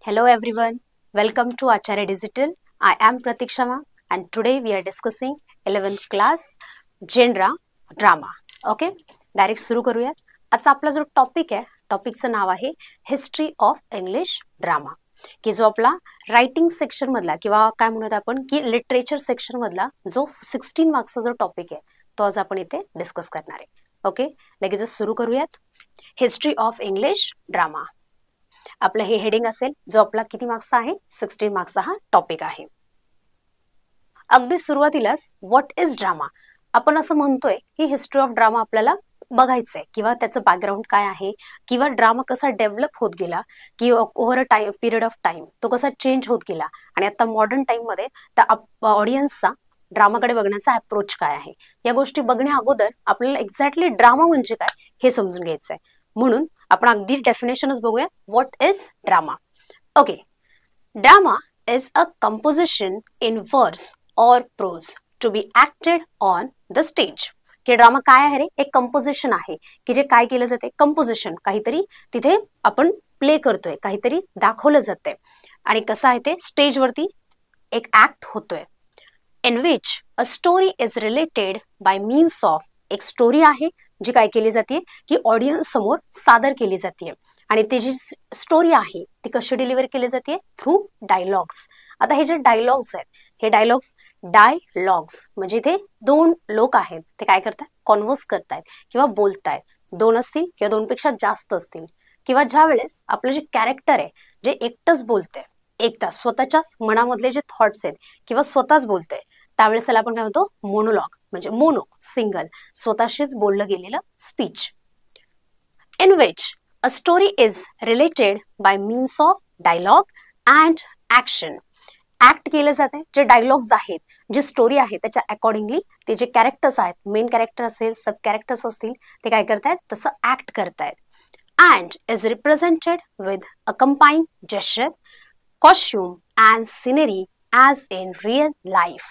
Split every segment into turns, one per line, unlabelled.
Hello everyone, welcome to Acharya Digital. I am Pratiksha ma'am and today we are discussing 11th class genre drama. Okay, direct सुरू करूयात. आजचा आपला जो topic आहे, टॉपिकचं नाव आहे history of English drama, की जो आपला रायटिंग सेक्शन मधला किंवा काय म्हणूयात आपण की लिटरेचर सेक्शन मधला जो 16 मार्क्सचा जो टॉपिक आहे तो आज आपण इथे डिस्कस करणार आहे. ओके, लगेचच सुरू करूयात. हिस्ट्री ऑफ इंग्लिश ड्रामा आपलं हे हेडिंग असेल, जो आपला किती मार्क्सचा आहे, 16 मार्क्सचा हा टॉपिक आहे. अगदी सुरुवातीलाच व्हॉट इज ड्रामा, आपण असं म्हणतोय की हिस्ट्री ऑफ ड्रामा आपल्याला बघायचंय किंवा त्याचं बॅकग्राऊंड काय आहे किंवा ड्रामा कसा डेव्हलप होत गेला की over a time period of time तो कसा चेंज होत गेला आणि आता मॉडर्न टाइम मध्ये त्या ऑडियन्सचा ड्रामाकडे बघण्याचा अप्रोच काय आहे, या गोष्टी बघण्या अगोदर आपल्याला एक्झॅक्टली ड्रामा म्हणजे काय हे समजून घ्यायचं आहे. म्हणून आपण अगदी डेफिनेशनच बघूया. What is drama? Okay, drama is a composition in words or prose to be acted on the stage. की ड्रामा काय आहे रे? एक कंपोजिशन आहे की जे काय केलं जाते, कंपोजिशन, काहीतरी तिथे आपण प्ले करतोय, काहीतरी दाखवलं जातंय आणि कसं आहे ते स्टेजवरती एक ऍक्ट होतोय. In which a story is related by means of, एक स्टोरी आहे जी काय केली जाते की ऑडियन्स समोर सादर केली जाते आणि ती जी स्टोरी आहे ती कशी डिलिव्हर केली जाते, थ्रू डायलॉग्स. आता हे जे डायलॉग्स आहेत, हे डायलॉग्स म्हणजे इथे दोन लोक आहेत, ते काय करतात, कॉन्व्हर्स करतायत किंवा बोलतायत. दोन असतील किंवा दोनपेक्षा जास्त असतील किंवा ज्या वेळेस आपलं जे कॅरेक्टर आहे जे एकटंच बोलतंय, एकटा स्वतःच्याच मनामधले जे थॉट्स आहेत किंवा स्वतःच बोलतंय, त्यावेळेस त्याला आपण काय म्हणतो, मोनोलॉग म्हणजे मोनो, सिंगल, स्वतःशीच बोललं गेलेलं speech. In which a story is related by means of dialogue and action. Act केले जाते, जे डायलॉग्स आहेत, जी स्टोरी आहे त्याच्या अकॉर्डिंगली ते जे कॅरेक्टर्स आहेत, मेन कॅरेक्टर असेल, सब कॅरेक्टर्स असतील, ते काय करतायत, तसं ऍक्ट करतायत. And is represented with accompanying gesture, costume and scenery as in real life.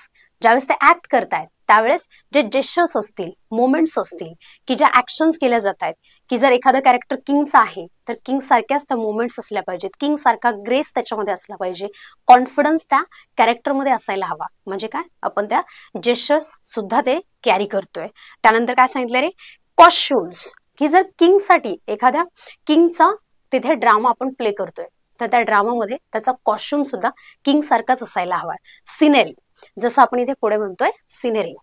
ज्यावेळेस ते ऍक्ट करतायत त्यावेळेस जे जेस्चर्स असतील, मोमेंट्स असतील, की ज्या ऍक्शन्स केल्या जात आहेत, की जर एखादं कॅरेक्टर किंगचा आहे तर किंग सारख्याच त्या मोमेंट्स असल्या पाहिजेत, किंग सारखा ग्रेस त्याच्यामध्ये असला पाहिजे, कॉन्फिडन्स त्या कॅरेक्टरमध्ये असायला हवा. म्हणजे काय, आपण त्या जेस्चर्स सुद्धा ते कॅरी करतोय. त्यानंतर काय सांगितलं रे, कॉस्ट्युम्स, की जर किंगसाठी एखाद्या किंगचा तिथे ड्रामा आपण प्ले करतोय तर त्या ड्रामामध्ये त्याचा कॉस्ट्युम सुद्धा किंग सारखाच असायला हवा. सिनेरी, जसं आपण इथे पुढे म्हणतोय सिनेरी.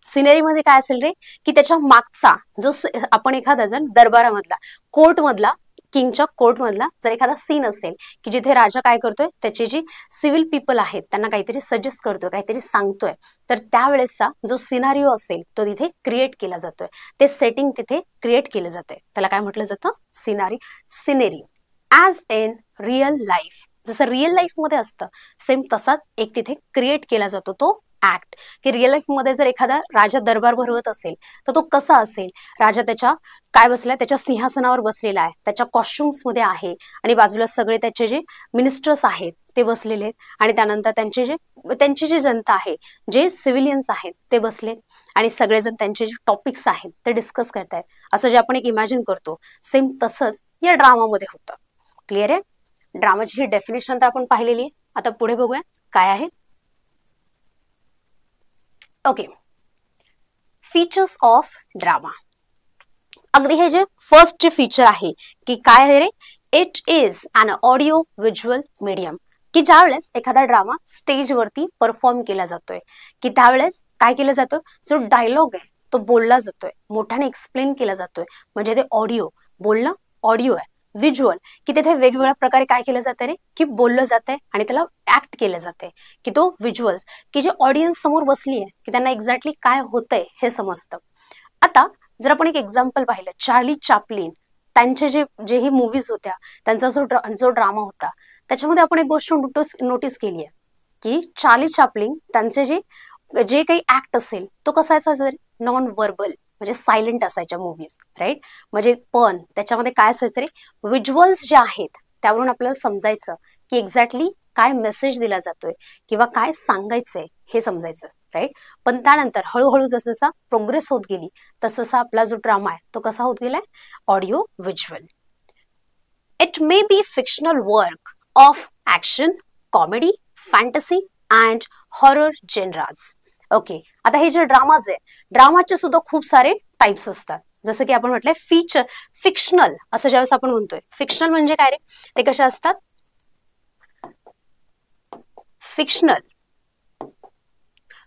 सिनेरी मध्ये काय असेल रे, की त्याच्या मागचा जो आपण एखादा जर दरबारामधला, कोर्ट मधला, किंगच्या कोर्ट मधला जर एखादा सीन असेल की जिथे राजा काय करतोय, त्याची जी सिव्हिल पीपल आहेत त्यांना काहीतरी सजेस्ट करतोय, काहीतरी सांगतोय, तर त्यावेळेसचा जो सिनारिओ असेल तो तिथे क्रिएट केला जातोय, ते सेटिंग तिथे क्रिएट केलं जातंय, त्याला काय म्हटलं जातं, scenery. As in real life, जसं रिअल लाईफ मध्ये असतं सेम तसाच एक तिथे क्रिएट केला जातो तो ऍक्ट. की रिअल लाईफ मध्ये जर एखादा राजा दरबार भरवत असेल तर तो कसा असेल, राजा त्याच्या काय बसलाय, त्याच्या सिंहासनावर बसलेला आहे, त्याच्या कॉस्ट्युम्स मध्ये आहे आणि बाजूला सगळे त्याचे जे मिनिस्टर्स आहेत ते बसलेले आहेत आणि त्यानंतर त्यांची जी जनता आहे, जे सिव्हिलियन्स आहेत ते बसलेत आणि सगळेजण त्यांचे जे टॉपिक्स आहेत ते डिस्कस करतायत, असं जे आपण एक इमॅजिन करतो सेम तसंच या ड्रामामध्ये होतं. क्लिअर आहे? ड्रामाची ही डेफिनेशन तर आपण पाहिलेली आहे. आता पुढे बघूया काय आहे. Okay, features of drama. अगदी हे जे फर्स्ट जे फीचर आहे की काय आहे रे, it is an audio visual medium. की ज्यावेळेस एखादा ड्रामा स्टेजवरती परफॉर्म केला जातोय की त्यावेळेस काय केलं जातं, जो डायलॉग आहे तो बोलला जातोय, मोठ्याने एक्सप्लेन केला जातोय, म्हणजे ते ऑडिओ, बोलणं ऑडिओ आहे. व्हिज्युअल, की तिथे वेगवेगळ्या प्रकारे काय केलं जातं रे, की बोललं जातंय आणि त्याला ऍक्ट केलं जातंय, की तो व्हिज्युअल्स, की जे ऑडियन्स समोर बसली आहे की त्यांना एक्झॅक्टली काय होतंय हे समजतं. आता जर आपण एक एक्झाम्पल पाहिलं, चार्ली चॅप्लिन, त्यांचे जे ही मूवीज होत्या, त्यांचा जो ड्रामा होता, त्याच्यामध्ये आपण एक गोष्ट नोटीस केली आहे की चार्ली चॅप्लिन त्यांचे जे काही ऍक्ट असेल तो कसा असायचा, नॉन व्हर्बल म्हणजे सायलेंट असायच्या मूवीज, राईट. म्हणजे पण त्याच्यामध्ये काय असायचं रे, व्हिज्युअल्स जे आहेत त्यावरून आपल्याला समजायचं की एक्झॅक्टली काय मेसेज दिला जातोय किंवा काय सांगायचंय हे समजायचं, राईट. पण त्यानंतर हळूहळू जसं प्रोग्रेस होत गेली तसं आपला जो ड्रामा आहे तो कसा होत गेलाय, audio visual. It may be fictional work of action, comedy, fantasy and horror genres. Okay, आता हे जे ड्रामाज आहे, ड्रामाचे सुद्धा खूप सारे टाइप्स असतात. जसं की आपण म्हटलंय फिक्शनल, असं ज्यावेळेस आपण म्हणतोय, फिक्शनल म्हणजे काय रे, ते कसे असतात,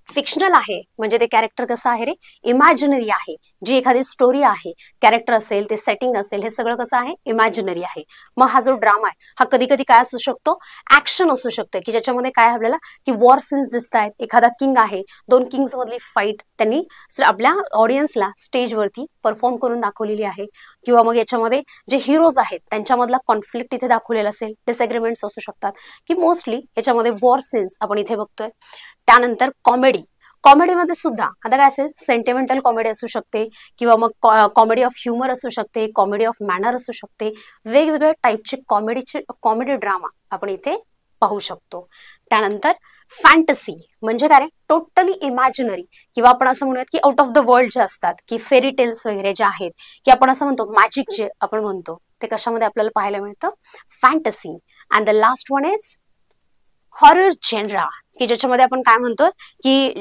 फिक्शनल आहे म्हणजे ते कॅरेक्टर कसं आहे रे, इमॅजिनरी आहे. जी एखादी स्टोरी आहे, कॅरेक्टर असेल, ते सेटिंग असेल, हे सगळं कसं आहे, इमॅजिनरी आहे. मग हा जो ड्रामा आहे, हा कधी कधी काय असू शकतो, ऍक्शन असू शकते, की ज्याच्यामध्ये काय आपल्याला की वॉर सीन्स दिसत आहेत, एखादा किंग आहे, दोन किंग्स मधली फाईट त्यांनी आपल्या ऑडियन्सला स्टेजवरती परफॉर्म करून दाखवलेली आहे. किंवा मग याच्यामध्ये जे हिरोज आहेत त्यांच्यामधला कॉन्फ्लिक्ट इथे दाखवलेला असेल, डिसएग्रीमेंट्स असू शकतात, की मोस्टली याच्यामध्ये वॉर सीन्स आपण इथे बघतोय. त्यानंतर कॉमेडी, कॉमेडीमध्ये सुद्धा आता काय असेल, सेंटिमेंटल कॉमेडी असू शकते, किंवा मग कॉमेडी ऑफ ह्युमर असू शकते, कॉमेडी ऑफ मॅनर असू शकते. वेगवेगळ्या टाईपचे कॉमेडी ड्रामा आपण इथे पाहू शकतो. त्यानंतर फॅन्टसी म्हणजे काय, टोटली इमॅजिनरी, किंवा आपण असं म्हणूयात की आउट ऑफ द वर्ल्ड जे असतात, की फेरी टेल्स वगैरे जे आहेत, की आपण असं म्हणतो मॅजिक जे आपण म्हणतो, ते कशामध्ये आपल्याला पाहायला मिळतं, fantasy. And the last one is horror genre, की ज्याच्यामध्ये आपण काय म्हणतो की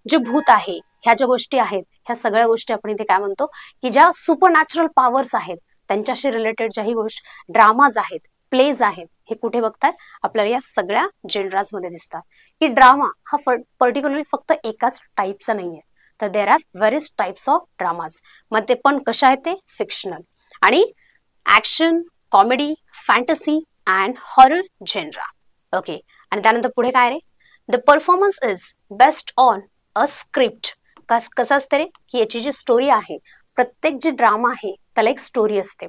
जे भूत आहे, ह्या ज्या गोष्टी आहेत, ह्या सगळ्या गोष्टी आपण इथे काय म्हणतो, की ज्या सुपरनॅचरल पॉवर्स आहेत त्यांच्याशी रिलेटेड ज्याही गोष्टी, ड्रामाज आहेत, प्लेज आहेत, हे कुठे बघतात, आपल्याला या सगळ्या जेनराज मध्ये दिसतात. की ड्रामा हा पर्टिक्युलरली फक्त एकाच टाईपचा नाहीये, तर there are various types of dramas. मग ते पण कशा आहेत, ते फिक्शनल आणि action, comedy, fantasy and horror genre. Okay, आणि त्यानंतर पुढे काय रे, the performance is based on a script. कसं असतं रे, की याची जी स्टोरी आहे, प्रत्येक जे ड्रामा आहे त्याला एक स्टोरी असते.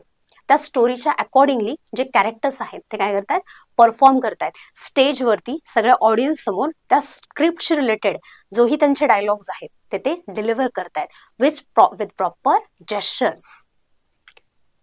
त्या स्टोरीच्या अकॉर्डिंगली जे कॅरेक्टर्स आहेत ते काय करतात, परफॉर्म करतायत स्टेजवरती सगळ्या ऑडियन्स समोर, त्या स्क्रिप्टशी रिलेटेड जोही त्यांचे डायलॉग्स आहेत ते डिलिव्हर करतायत with proper gestures.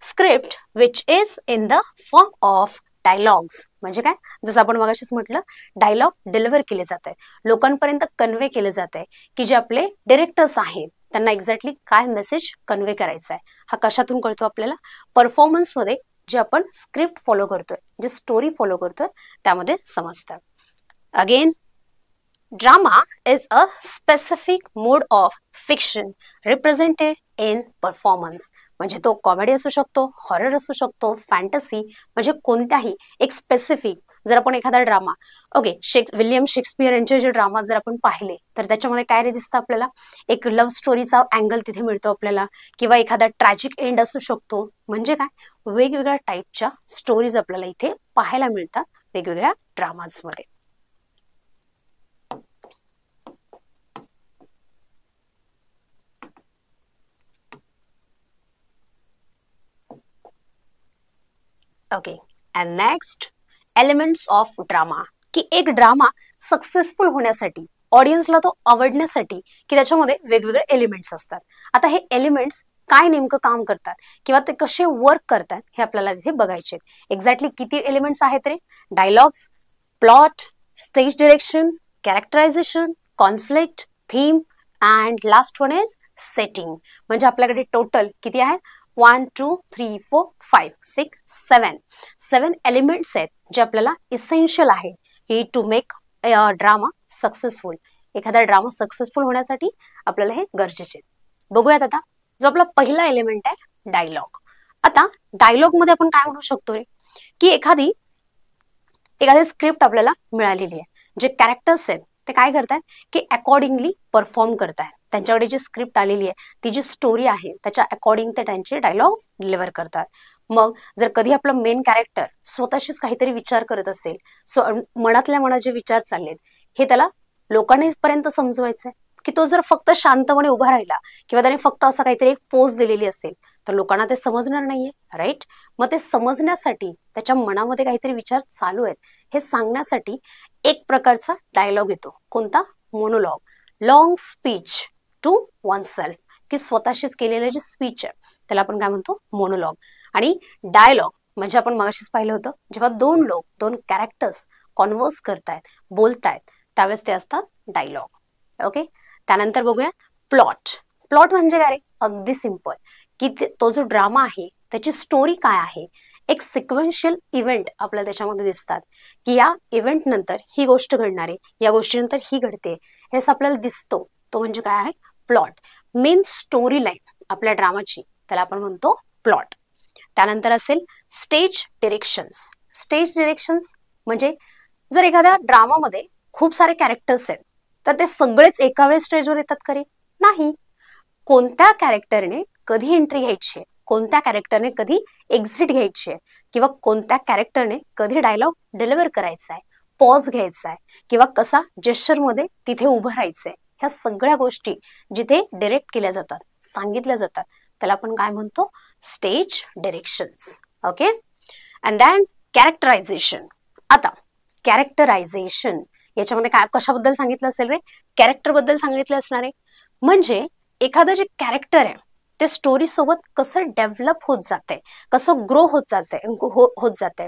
Script which is in the form of dialogues म्हणजे काय, जसं आपण मगाशीच म्हटलं, डायलॉग डिलिव्हर केले जात आहे, लोकांपर्यंत कन्वे केले जात आहे, की जे आपले डिरेक्टर्स आहेत त्यांना एक्झॅक्टली काय मेसेज कन्वे करायचा आहे. हा कशातून कळतो आपल्याला, परफॉर्मन्स मध्ये जे आपण स्क्रिप्ट फॉलो करतोय, जे स्टोरी फॉलो करतोय, त्यामध्ये समजतं. Again, drama is a specific mode of fiction represented in performance. म्हणजे तो कॉमेडी असू शकतो, हॉरर असू शकतो, फॅन्टसी, म्हणजे कोणत्याही एक स्पेसिफिक. जर आपण एखादा ड्रामा, ओके, विल्यम शेक्सपियर यांचे जे ड्रामा जर आपण पाहिले, तर त्याच्यामध्ये काय रे दिसतं आपल्याला, एक लव्ह स्टोरीचा अँगल तिथे मिळतो आपल्याला, किंवा एखादा ट्रॅजिक एंड असू शकतो. म्हणजे काय, वेगवेगळ्या टाईपच्या स्टोरीज आपल्याला इथे पाहायला मिळतात वेगवेगळ्या ड्रामाजमध्ये. Okay, and next, elements of drama, की एक ड्रामा सक्सेसफुल होण्यासाठी, ऑडियन्सला तो आवडण्यासाठी, की त्याच्यामध्ये वेगवेगळे एलिमेंट्स असतात. आता हे एलिमेंट्स काय नेमकं काम करतात किंवा ते कसे वर्क करतात हे आपल्याला तिथे बघायचे. एक्झॅक्टली किती एलिमेंट्स आहेत रे, dialogues, plot, stage direction, characterization, conflict, theme and last one is setting. म्हणजे आपल्याकडे टोटल किती आहेत, 1 2 3 4 5 6 7 एलिमेंट्स आहेत जे आपल्याला इसेन्शियल आहे ही टू मेक ड्रामा सक्सेसफुल. एखादा ड्रामा सक्सेसफुल होण्यासाठी आपल्याला हे गरजेचे. बघूयात आता, जो आपला पहिला एलिमेंट आहे डायलॉग. आता डायलॉग मध्ये आपण काय म्हणू शकतो रे, की एखादी स्क्रिप्ट आपल्याला मिळालेली आहे, जे कॅरेक्टर्स आहेत ते काय करतात, की अकॉर्डिंगली परफॉर्म करतात. त्यांच्याकडे जी स्क्रिप्ट आलेली आहे, ती जी स्टोरी आहे त्याच्या अकॉर्डिंग ते त्यांचे डायलॉग्स डिलिव्हर करतात. मग जर कधी आपलं मेन कॅरेक्टर स्वतःशीच काहीतरी विचार करत असेल, मनातल्या मनात जे विचार चाललेत हे त्याला लोकांपर्यंत समजवायचंय, की तो जर फक्त शांतपणे उभा राहिला किंवा त्याने फक्त असं काहीतरी एक पोज दिलेली असेल तर लोकांना ते समजणार नाहीये, राईट. मग ते समजण्यासाठी त्याच्या मनामध्ये काहीतरी विचार चालू आहेत हे सांगण्यासाठी एक प्रकारचा डायलॉग येतो. कोणता, monologue, long speech to oneself, की स्वतःशीच केलेलं जे स्पीच आहे त्याला आपण काय म्हणतो, मोनोलॉग. आणि डायलॉग म्हणजे आपण मगाशीच पाहिलं होतं, जेव्हा दोन कॅरेक्टर्स कॉन्व्हर्स करतायत, बोलतायत, त्यावेळेस ते असतात डायलॉग. ओके, त्यानंतर बघूया प्लॉट. प्लॉट म्हणजे काय रे, अगदी सिंपल, की तो जो ड्रामा आहे त्याची स्टोरी काय आहे, एक सिक्वेन्शियल इव्हेंट आपल्याला त्याच्यामध्ये दिसतात की या इव्हेंट नंतर ही गोष्ट घडणार आहे, या गोष्टीनंतर ही घडते, हे आपल्याला दिसतो. तो म्हणजे काय आहे? प्लॉट. मेन स्टोरी लाईन आपल्या ड्रामाची, त्याला आपण म्हणतो प्लॉट. त्यानंतर असेल स्टेज डिरेक्शन्स. स्टेज डिरेक्शन्स म्हणजे जर एखाद्या ड्रामामध्ये खूप सारे कॅरेक्टर्स आहेत तर ते सगळेच एका वेळेस स्टेजवर येतात का रे? नाही. कोणत्या कॅरेक्टरने कधी एंट्री घ्यायची आहे, कोणत्या कॅरेक्टरने कधी एक्झिट घ्यायची आहे, किंवा कोणत्या कॅरेक्टरने कधी डायलॉग डिलिव्हर करायचा आहे, पॉज घ्यायचा आहे, किंवा कसा जेस्चरमध्ये तिथे उभं राहायचंय, ह्या सगळ्या गोष्टी जिथे डिरेक्ट केल्या जातात, सांगितल्या जातात, त्याला आपण काय म्हणतो? Stage directions. Okay. And then characterization. आता कॅरेक्टरायझेशन याच्यामध्ये काय कशाबद्दल सांगितलं असेल रे? कॅरेक्टर बद्दल सांगितलं असणार आहे. म्हणजे एखादं जे कॅरेक्टर आहे ते स्टोरी सोबत कसं डेव्हलप होत जाते, कसं ग्रो होत जाते,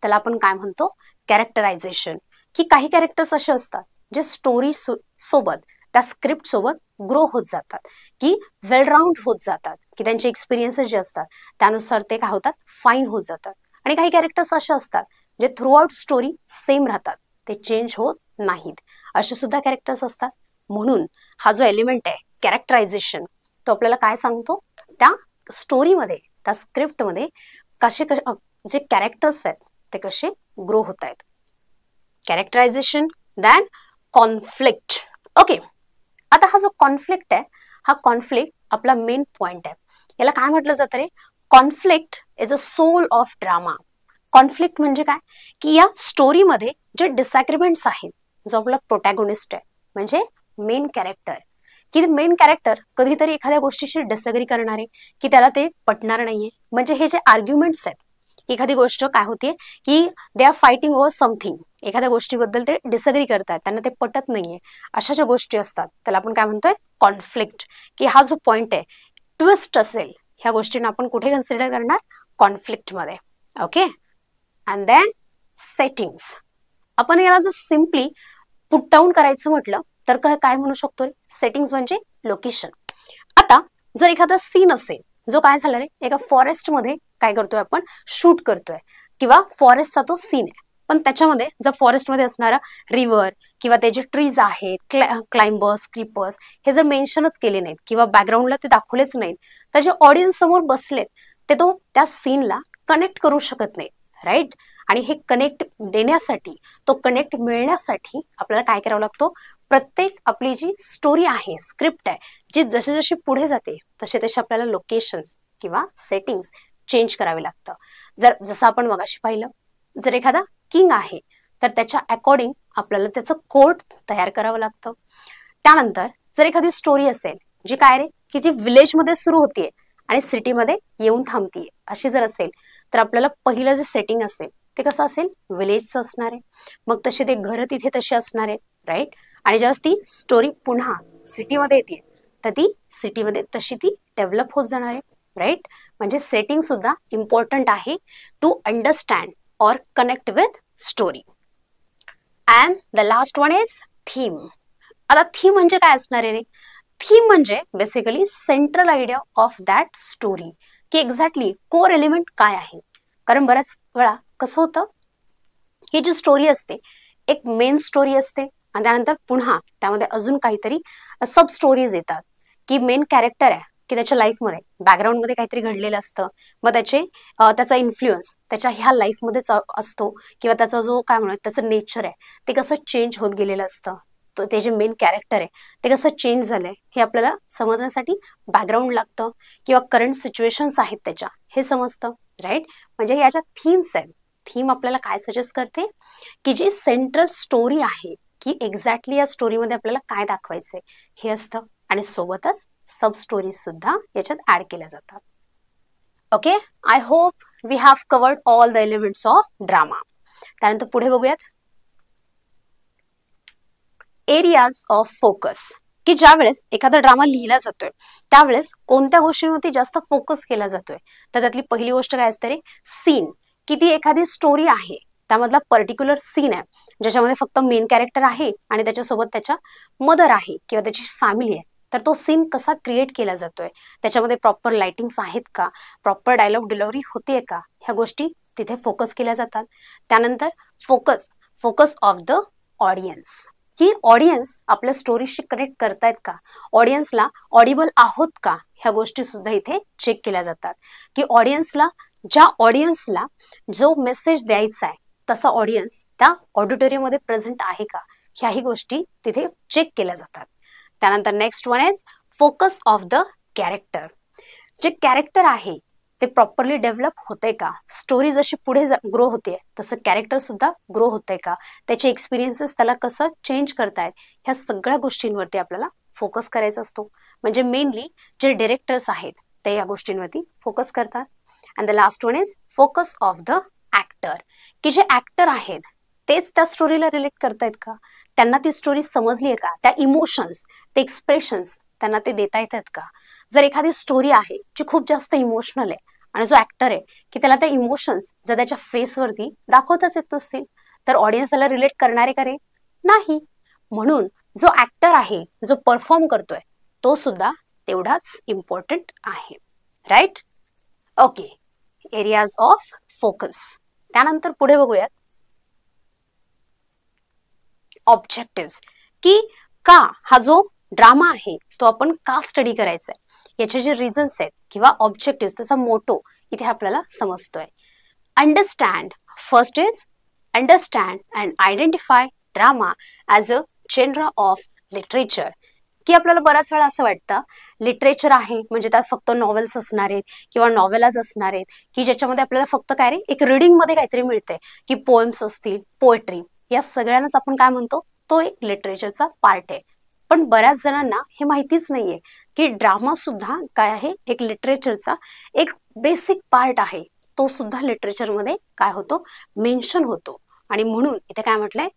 त्याला आपण काय म्हणतो? कॅरेक्टरायझेशन. की काही कॅरेक्टर्स असे असतात जे स्टोरी सोबत, त्या स्क्रिप्ट सोबत ग्रो होत जातात, की वेल राऊंड होत जातात, की त्यांचे एक्सपिरियन्सेस जे असतात त्यानुसार ते काय होतात? फाईन होत जातात. आणि काही कॅरेक्टर्स असे असतात जे थ्रू आउट स्टोरी सेम राहतात, ते चेंज होत नाहीत. असे सुद्धा कॅरेक्टर्स असतात. म्हणून हा जो एलिमेंट आहे कॅरेक्टरायझेशन, तो आपल्याला काय सांगतो? त्या स्टोरीमध्ये, त्या स्क्रिप्टमध्ये कसे जे कॅरेक्टर्स आहेत ते कसे ग्रो होत आहेत. कॅरेक्टरायझेशन. Then conflict. ओके. आता हा जो कॉन्फ्लिक्ट आहे, हा कॉन्फ्लिक्ट आपला मेन पॉइंट आहे. याला काय म्हटलं जातं रे? Conflict is a soul of drama. Conflict म्हणजे काय? की या स्टोरीमध्ये जे डिसॅग्रीमेंट्स आहेत, जो आपला प्रोटॅगोनिस्ट आहे म्हणजे मेन कॅरेक्टर, की मेन कॅरेक्टर कधीतरी एखाद्या गोष्टीशी डिसअग्री करणार आहे, की त्याला ते पटणार नाहीये. म्हणजे हे जे आर्ग्युमेंट्स आहेत, एखादी गोष्ट काय होतीये की they are fighting over something, एखाद्या गोष्टीबद्दल ते डिसअग्री करतात, त्यांना ते पटत नाहीये, अशा ज्या गोष्टी असतात त्याला आपण काय म्हणतोय? कॉन्फ्लिक्ट. की हा जो पॉइंट आहे, ट्विस्ट असेल, ह्या गोष्टींना आपण कुठे कन्सिडर करणार? कॉन्फ्लिक्टमध्ये. ओके. And then settings. आपण याला जर सिम्पली पुट डाऊन करायचं म्हटलं तर काय म्हणू शकतो? सेटिंग्स म्हणजे लोकेशन. आता जर एखादा सीन असेल जो काय झाला रे, एका फॉरेस्टमध्ये काय करतोय आपण? शूट करतोय, किंवा फॉरेस्टचा तो सीन आहे, पण त्याच्यामध्ये जर फॉरेस्टमध्ये असणारा रिव्हर किंवा ते जे ट्रीज आहेत, क्लाइंबर्स, क्रीपर्स, हे जर मेन्शनच केले नाहीत किंवा बॅकग्राऊंडला ते दाखवलेच नाहीत, तर जे ऑडियन्स समोर बसलेत ते तो त्या सीनला कनेक्ट करू शकत नाही, राईट? आणि हे कनेक्ट देण्यासाठी, तो कनेक्ट मिळण्यासाठी आपल्याला काय करावं लागतो? प्रत्येक आपली जी स्टोरी आहे, स्क्रिप्ट आहे, जी जशी जशी पुढे जाते तसे तसे आपल्याला लोकेशन्स किंवा सेटिंग्स चेंज करावे लागतं. जसं आपण मगाशी पाहिलं, जर एखादा किंग आहे तर त्याच्या अकॉर्डिंग आपल्याला त्याचं कोर्ट तयार करावं लागतं. त्यानंतर जर एखादी स्टोरी असेल जी काय रे, की जी विलेजमध्ये सुरू होतीये आणि सिटीमध्ये येऊन थांबतीये, अशी जर असेल तर आपल्याला पहिलं जे सेटिंग असेल ते कसं असेल? विलेजचं असणार आहे. मग तसे ते घरं तिथे तसे असणार आहेत, राईट? आणि जेव्हा ती स्टोरी पुन्हा सिटीमध्ये येते तर ती सिटीमध्ये तशी ती डेव्हलप होत जाणार आहे, राईट? म्हणजे सेटिंग सुद्धा इम्पॉर्टंट आहे टू अंडरस्टँड और connect with story. And the last one is theme. आता थीम म्हणजे काय असणार आहे रे? थीम म्हणजे basically central idea of that story, की एक्झॅक्टली कोर एलिमेंट काय आहे. कारण बऱ्याच वेळा कसं होतं, ही जी स्टोरी असते एक मेन स्टोरी असते आणि त्यानंतर पुन्हा त्यामध्ये अजून काहीतरी सब स्टोरीज येतात, की मेन कॅरेक्टर आहे की त्याच्या लाईफमध्ये बॅकग्राऊंडमध्ये काहीतरी घडलेलं असतं, मग त्याचा इन्फ्लुएन्स त्याच्या ह्या लाईफमध्येच असतो, किंवा त्याचा जो काय म्हणतात त्याचं नेचर आहे ते कसं चेंज होत गेलेलं असतं, तो ते जे मेन कॅरेक्टर आहे ते कसं चेंज झालंय हे आपल्याला समजण्यासाठी बॅकग्राऊंड लागतं, किंवा करंट सिच्युएशन्स आहेत त्याच्या हे समजतं, राईट? म्हणजे याच्या थीम्स आहेत. थीम आपल्याला काय सजेस्ट करते, की जी सेंट्रल स्टोरी आहे, की एक्झॅक्टली या स्टोरीमध्ये आपल्याला काय दाखवायचंय हे असतं, आणि सोबतच सब स्टोरीज सुद्धा याच्यात ऍड केल्या जातात. Okay. I hope we have covered all the elements of drama. त्यानंतर पुढे बघूयात एरियाज ऑफ फोकस, की ज्या वेळेस एखादा ड्रामा लिहिला जातोय त्यावेळेस कोणत्या गोष्टींवरती जास्त फोकस केला जातोय. तर त्यातली पहिली गोष्ट काय असते रे? सीन. की ती एखादी स्टोरी आहे त्यामधला पर्टिक्युलर सीन आहे ज्याच्यामध्ये फक्त मेन कॅरेक्टर आहे आणि त्याच्यासोबत त्याच्या मदर आहे किंवा त्याची फॅमिली आहे, तर तो सीन कसा क्रिएट केला जातोय, त्याच्यामध्ये प्रॉपर लाइटिंग्स आहेत का, प्रॉपर डायलॉग डिलिव्हरी होतीये का, ह्या गोष्टी तिथे फोकस केल्या जातात. त्यानंतर फोकस ऑफ द ऑडियन्स, की ऑडियन्स आपल्या स्टोरीशी कनेक्ट करतायत का, ऑडियन्सला ऑडिबल आहोत का, ह्या गोष्टी सुद्धा इथे चेक केल्या जातात. की ज्या ऑडियन्सला जो मेसेज द्यायचा आहे तसा ऑडियन्स त्या ऑडिटोरियममध्ये प्रेझेंट आहे का, ह्याही गोष्टी तिथे चेक केल्या जातात. त्यानंतर next one is focus of the character. जे कॅरेक्टर आहे ते प्रॉपरली डेव्हलप होते का, स्टोरी जशी पुढे ग्रो होते तसं कॅरेक्टर सुद्धा ग्रो होते का, त्याचे एक्सपिरियन्सेस त्याला कसं चेंज करतायत, ह्या सगळ्या गोष्टींवरती आपल्याला फोकस करायचा असतो. म्हणजे मेनली जे डिरेक्टर्स आहेत ते या गोष्टींवरती फोकस करतात. And the last one is focus of the actor, की जे ऍक्टर आहेत तेच त्या स्टोरीला रिलेट करतायत का, त्यांना ती स्टोरी समजली आहे का, त्या इमोशन्स, ते एक्सप्रेशन्स त्यांना ते देता येतात का. जर एखादी स्टोरी आहे जी खूप जास्त इमोशनल आहे आणि जो ऍक्टर आहे की त्याला त्या इमोशन्स जर त्याच्या फेसवरती दाखवताच येत नसतील तर ऑडियन्स त्याला रिलेट करणारे का रे, नाही. म्हणून जो ऍक्टर आहे, जो परफॉर्म करतोय तो सुद्धा तेवढाच इम्पॉर्टंट आहे. Right. Okay, areas of focus. त्यानंतर पुढे बघूयात ऑब्जेक्टिव्ह, की का हा जो ड्रामा आहे तो आपण का स्टडी करायचा आहे, याचे जे रिझन्स आहेत किंवा ऑब्जेक्टिव्ह, त्याचा मोटो इथे आपल्याला समजतोय. Understand, first is understand and identify drama as a genre of literature. की आपल्याला बऱ्याच वेळा असं वाटतं लिटरेचर आहे म्हणजे त्यात फक्त नॉवेल्स असणार आहेत किंवा नॉवेलाज असणार आहेत, की ज्याच्यामध्ये आपल्याला फक्त काय रे एक रीडिंग मध्ये काहीतरी मिळतंय, की पोएम्स असतील, पोएट्री, या सगळ्यांनाच आपण काय म्हणतो, तो एक लिटरेचरचा पार्ट आहे. पण बऱ्याच जणांना हे माहितीच नाहीये की ड्रामा सुद्धा काय आहे, एक लिटरेचरचा एक बेसिक पार्ट आहे. तो सुद्धा लिटरेचरमध्ये काय होतो, मेन्शन होतो. आणि म्हणून इथे काय म्हटलंय,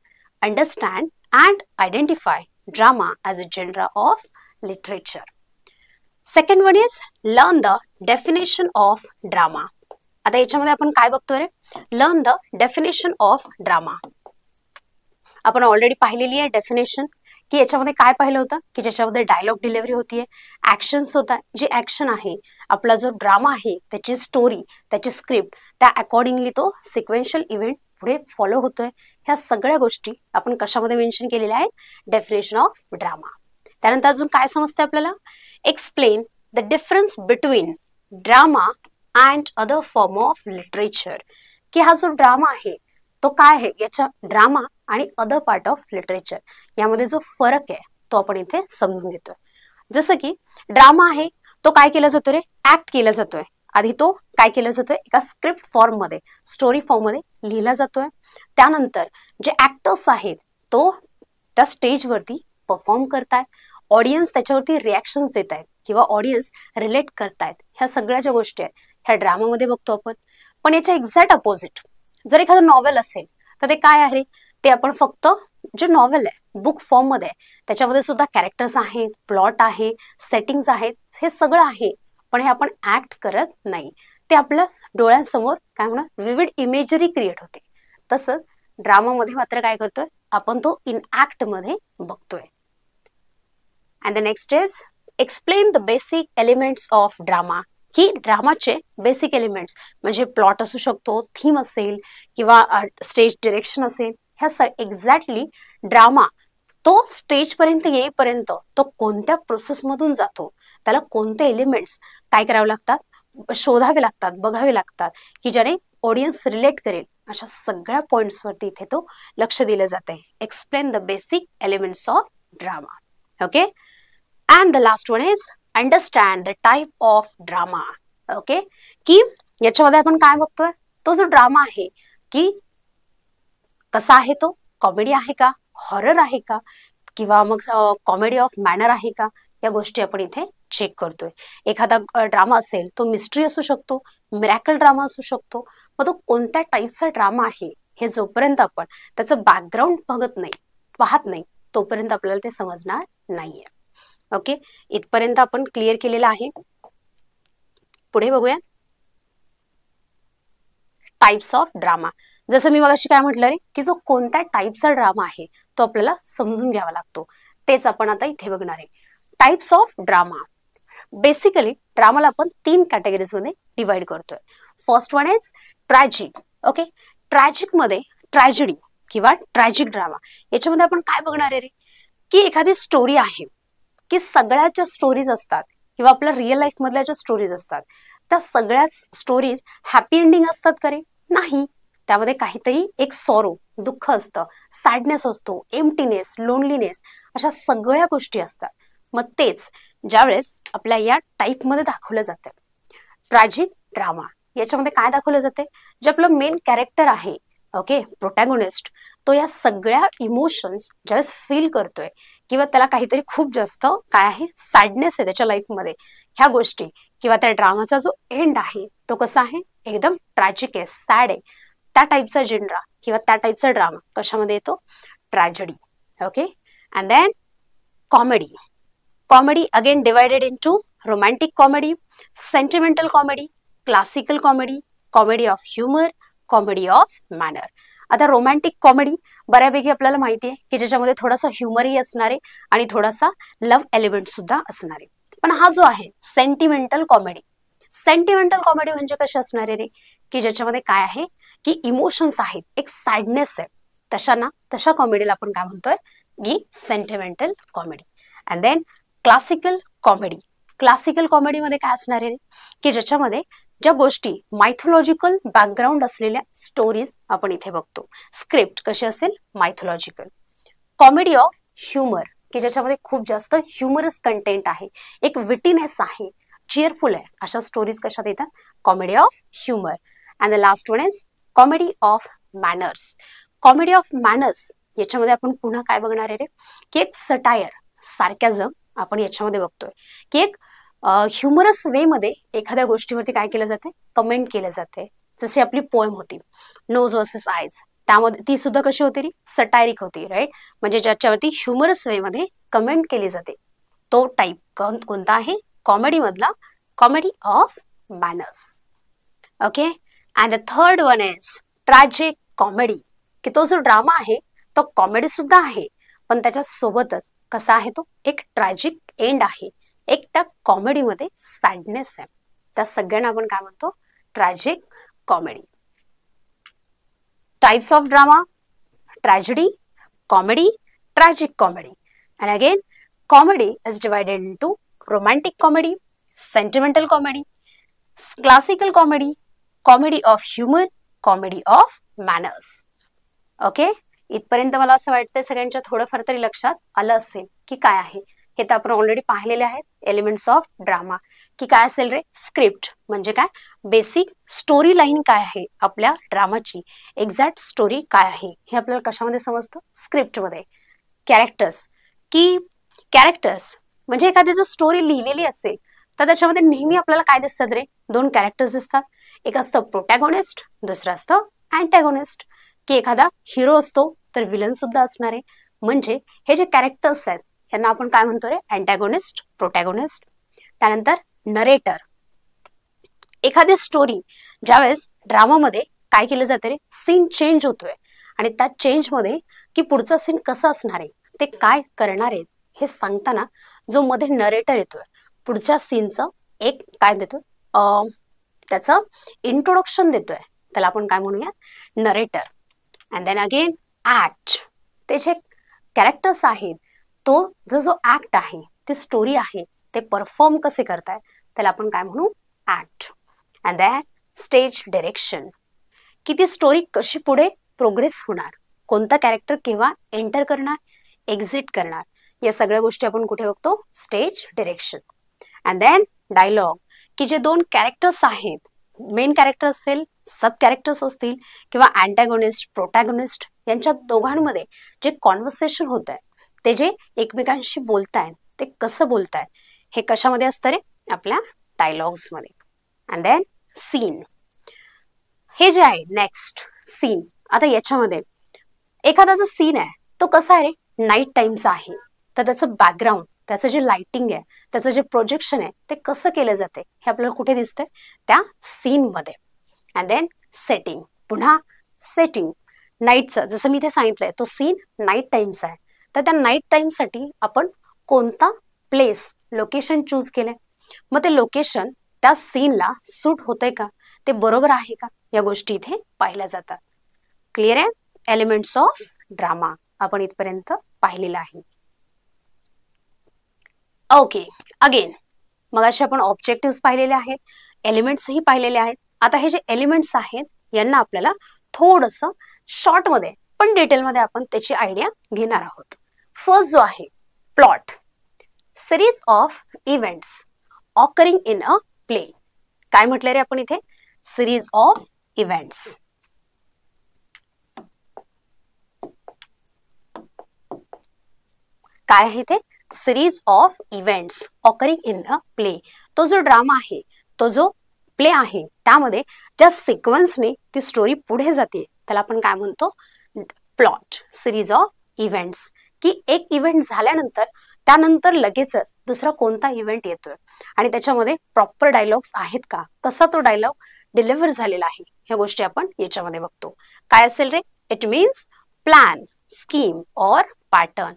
understand and identify drama as a genre of literature. Second one is learn the definition of drama. आता याच्यामध्ये आपण काय बघतोय रे, learn the definition of drama. आपण ऑलरेडी पाहिलेली आहे डेफिनेशन, की याच्यामध्ये काय पाहिलं होतं, की ज्याच्यामध्ये डायलॉग डिलिव्हरी होतीये, ऍक्शन्स होता, जे ऍक्शन आहे, आपला जो ड्रामा आहे त्याची स्टोरी, त्याची स्क्रिप्ट, त्या अकॉर्डिंगली तो सिक्वेन्शियल इव्हेंट पुढे फॉलो होतोय. ह्या सगळ्या गोष्टी आपण कशामध्ये मेन्शन केलेल्या आहेत, डेफिनेशन ऑफ ड्रामा. त्यानंतर अजून काय समजते आपल्याला, explain the difference between drama and other form of literature. की हा जो ड्रामा आहे तो काय आहे, याच्या ड्रामा आणि अदर पार्ट ऑफ लिटरेचर यामध्ये जो फरक आहे तो आपण इथे समजून घेतोय. जसं की ड्रामा आहे तो काय केला जातो रे, ऍक्ट केला जातोय. आधी तो काय केला जातोय, एका स्क्रिप्ट फॉर्म मध्ये, स्टोरी फॉर्म मध्ये लिहिला जातोय. त्यानंतर जे ऍक्टर्स आहेत तो त्या स्टेजवरती परफॉर्म करतायत, ऑडियन्स त्याच्यावरती रिॲक्शन्स देत आहेत किंवा ऑडियन्स रिलेट करतायत. ह्या सगळ्या ज्या गोष्टी आहेत ह्या ड्रामामध्ये बघतो आपण. पण याच्या एक्झॅक्ट अपोजिट जर एखादं नॉवेल असेल तर ते काय आहे, ते आपण फक्त जे नॉवेल आहे बुक फॉर्म मध्ये त्याच्यामध्ये सुद्धा कॅरेक्टर्स आहेत, प्लॉट आहे, सेटिंग्स आहेत, हे सगळं आहे. पण हे आपण ऍक्ट करत नाही, ते आपल्या डोळ्यांसमोर काय म्हणा विविड इमेजरी क्रिएट होते. तसंच ड्रामामध्ये मात्र काय करतोय आपण, तो इन ऍक्ट मध्ये बघतोय. And the next is explain the basic elements of drama. की ड्रामाचे बेसिक एलिमेंट्स म्हणजे प्लॉट असू शकतो, थीम असेल किंवा स्टेज डिरेक्शन असेल. ह्या एक्झॅक्टली ड्रामा तो स्टेज पर्यंत येईपर्यंत तो कोणत्या प्रोसेस मधून जातो, त्याला कोणते एलिमेंट्स काय करावे लागतात, शोधावे लागतात, बघावे लागतात, की ज्याने ऑडियन्स रिलेट करेल. अशा सगळ्या पॉइंट्स वरती इथे तो लक्ष दिलं जाते. Explain the basic elements of drama. Okay. And the last one is understand the type of drama. Okay, की याच्यामध्ये आपण काय बघतोय, तो जो ड्रामा आहे की कसा आहे, तो कॉमेडी आहे का, हॉरर आहे का, किंवा मग कॉमेडी ऑफ मॅनर आहे का, या गोष्टी आपण इथे चेक करतोय. एखादा ड्रामा असेल तो मिस्ट्री असू शकतो, मिरॅकल ड्रामा असू शकतो. मग तो कोणत्या टाईपचा ड्रामा आहे हे जोपर्यंत आपण त्याचं बॅकग्राऊंड पाहत नाही तोपर्यंत आपल्याला ते समजणार नाहीये. ओके, इथपर्यंत आपण क्लिअर केलेलं आहे. पुढे बघूया टाइप्स ऑफ ड्रामा. जसं मी मगाशी काय म्हटलं रे, की जो कोणत्या टाइपचा ड्रामा आहे तो आपल्याला समजून घ्यावा लागतो. तेच आपण आता इथे बघणार आहे. Types of drama. बेसिकली ड्रामाला आपण 3 कॅटेगरीज मध्ये डिवाइड करतोय. First one is tragic, okay. Tragic मध्ये ट्रॅजेडी किंवा ट्रॅजिक ड्रामा याच्यामध्ये आपण काय बघणार आहे रे, की एखादी स्टोरी आहे की सगळ्याच ज्या स्टोरीज असतात किंवा आपल्या रिअल लाईफ मधल्या ज्या स्टोरीज असतात त्या सगळ्याच स्टोरीज हॅपी एंडिंग असतात का रे? नाही. त्यामध्ये काहीतरी एक सॉरो, दुःख असतं, सॅडनेस असतो, एम्प्टीनेस, लोनलीनेस, अशा सगळ्या गोष्टी असतात. मग तेच ज्यावेळेस आपल्या या टाईपमध्ये दाखवलं जातं ट्रॅजिक ड्रामा, याच्यामध्ये काय दाखवलं जाते, जे आपलं मेन कॅरेक्टर आहे, ओके, प्रोटॅगोनिस्ट, तो या सगळ्या इमोशन्स ज्यावेळेस फील करतोय किंवा त्याला काहीतरी खूप जास्त काय आहे, सॅडनेस आहे त्याच्या लाईफमध्ये, ह्या गोष्टी किंवा त्या ड्रामाचा जो एंड आहे तो कसा आहे, एकदम ट्रॅजिक आहे, सॅड आहे. त्या टाईपचा जेनरा किंवा त्या टाईपचा ड्रामा कशामध्ये येतो, tragedy. Okay. And then comedy. Comedy again divided into romantic comedy, sentimental comedy, classical comedy, comedy of humour, comedy of manner. आता रोमॅन्टिक कॉमेडी बऱ्यापैकी आपल्याला माहिती आहे की ज्याच्यामध्ये थोडासा ह्युमरही असणार आहे आणि थोडासा लव्ह एलिमेंट सुद्धा असणार आहे. पण हा जो आहे सेंटिमेंटल कॉमेडी, सेंटिमेंटल कॉमेडी म्हणजे कशी असणार आहे रे, की ज्याच्यामध्ये काय आहे की इमोशन्स आहेत, एक सॅडनेस आहे, तशा कॉमेडीला आपण काय म्हणतोय की sentimental comedy. And then classical comedy. Classical कॉमेडीमध्ये काय असणार आहे की ज्याच्यामध्ये ज्या गोष्टी मायथोलॉजिकल बॅकग्राऊंड असलेल्या स्टोरीज आपण इथे बघतो, स्क्रिप्ट कशी असेल, मायथोलॉजिकल. कॉमेडी ऑफ ह्युमर की ज्याच्यामध्ये खूप जास्त ह्युमरस कंटेंट आहे, एक विटीनेस आहे, चीअरफुल आहे, अशा स्टोरीज कशात येतात, comedy of humour. And the last one is comedy of manners. Comedy of manners याच्यामध्ये आपण पुन्हा काय बघणार आहे रे, की एक सटायर, सार्कॅझम आपण याच्यामध्ये बघतोय की एक ह्युमरस वे मध्ये एखाद्या गोष्टीवरती काय केलं जाते, कमेंट केलं जाते. जशी आपली पोएम होती नोज वर्सेस आयज, त्यामध्ये ती सुद्धा कशी होती रे, सटायरिक होती, राईट. म्हणजे ज्याच्यावरती ह्युमरस वे मध्ये कमेंट केली जाते, तो टाईप कोणता आहे, कॉमेडी मधला, comedy of manners. Okay. And the third one is tragic comedy, की तो जो ड्रामा आहे तो कॉमेडी सुद्धा आहे पण त्याच्या सोबतच कसा आहे, तो एक ट्रॅजिक एंड आहे, एक त्या कॉमेडीमध्ये सॅडनेस आहे. त्या सगळ्यांना आपण काय म्हणतो, tragic comedy. Types of drama, tragedy, comedy, tragic comedy. And again comedy is divided into romantic comedy, sentimental comedy, classical comedy, comedy of humour, comedy of manners. Okay. इथपर्यंत मला असं वाटतंय सगळ्यांच्या थोडंफार तरी लक्षात आलं असेल की काय आहे हे. तर आपण ऑलरेडी पाहिलेले आहेत एलिमेंट्स ऑफ ड्रामा, की काय असेल रे, स्क्रिप्ट म्हणजे काय, बेसिक स्टोरी लाईन काय आहे आपल्या ड्रामाची, एक्झॅक्ट स्टोरी काय आहे हे आपल्याला कशामध्ये समजतं, स्क्रिप्टमध्ये. कॅरेक्टर्स, की कॅरेक्टर्स म्हणजे एखादी जर स्टोरी लिहिलेली असेल तर त्याच्यामध्ये नेहमी आपल्याला काय दिसतात रे, दोन कॅरेक्टर्स दिसतात. एक असतं प्रोटॅगोनिस्ट, दुसरं असतं अँटॅगोनिस्ट. की एखादा हिरो असतो तर विलन सुद्धा असणार आहे. म्हणजे हे जे कॅरेक्टर्स आहेत यांना आपण काय म्हणतो रे, अँटॅगोनिस्ट, प्रोटॅगोनिस्ट. त्यानंतर नरेटर. एखादी स्टोरी ज्यावेळेस ड्रामामध्ये काय केलं जाते रे, सीन चेंज होतोय आणि त्या चेंज मध्ये की पुढचा सीन कसं असणार आहे, ते काय करणार आहेत हे सांगताना जो मध्ये नरेटर येतोय, पुढच्या सीनचं एक काय देतोय, त्याचं इंट्रोडक्शन देतोय, त्याला आपण काय म्हणूया, narrator. And then again act. ते जे कॅरेक्टर्स आहेत, तो जो ऍक्ट आहे, ती स्टोरी आहे, ते परफॉर्म कसे करताय त्याला आपण काय म्हणू, act. And then stage direction, की ती स्टोरी कशी पुढे प्रोग्रेस होणार, कोणता कॅरेक्टर केव्हा एंटर करणार, एक्झिट करणार, या सगळ्या गोष्टी आपण कुठे बघतो, stage direction. And then dialogue, की जे दोन कॅरेक्टर्स आहेत, मेन कॅरेक्टर असेल, सब कॅरेक्टर्स असतील किंवा अँटॅगोनिस्ट, प्रोटॅगोनिस्ट, यांच्या दोघांमध्ये जे कॉन्व्हर्सेशन होत आहे, ते जे एकमेकांशी बोलतायत, ते कसं बोलतायत हे कशामध्ये असतं रे, आपल्या डायलॉग्स मध्ये. अँड देन सीन, हे जे आहे नेक्स्ट सीन. आता याच्यामध्ये एखादा जो सीन आहे तो कसा आहे रे, नाईट टाइमचा आहे, तर त्याचं बॅकग्राऊंड, त्याचं जे लाइटिंग आहे, त्याचं जे प्रोजेक्शन आहे, ते कसं केलं जाते हे आपल्याला कुठे दिसतंय, त्या सीन मध्ये. अँड देन सेटिंग, पुन्हा सेटिंग नाईटचं, जसं मी ते सांगितलंय तो सीन नाईट टाइमचा आहे, तर त्या नाईट टाइमसाठी आपण कोणता प्लेस, लोकेशन चूज केलंय. मग ते लोकेशन त्या सीनला सूट होतंय का, ते बरोबर आहे का, या गोष्टी इथे पाहिल्या जातात. क्लिअर आहे? एलिमेंट्स ऑफ ड्रामा आपण इथपर्यंत पाहिलेलं आहे. ओके, अगेन मगाशी आपण ऑब्जेक्टिव्ह पाहिलेले आहेत, एलिमेंट्सही पाहिलेले आहेत. आता हे जे एलिमेंट्स आहेत यांना आपल्याला थोडंसं शॉर्टमध्ये पण डिटेलमध्ये आपण त्याची आयडिया घेणार आहोत. फर्स्ट जो आहे plot, series of events occurring in a play. काय म्हटलं रे आपण इथे? Series of events. काय आहे ते? Series of events occurring in a play. तो जो ड्रामा आहे, तो जो प्ले आहे, त्यामध्ये ज्या सिक्वेन्सने ती स्टोरी पुढे जाते त्याला आपण काय म्हणतो? प्लॉट. सिरीज ऑफ इव्हेंट्स, की एक इव्हेंट झाल्यानंतर त्यानंतर लगेचच दुसरा कोणता इव्हेंट येतोय आणि त्याच्यामध्ये प्रॉपर डायलॉग्स आहेत का, कसा तो डायलॉग डिलिव्हर झालेला आहे, ह्या गोष्टी आपण याच्यामध्ये बघतो. काय असेल रे? इट मीन्स प्लॅन, स्कीम और पॅटर्न.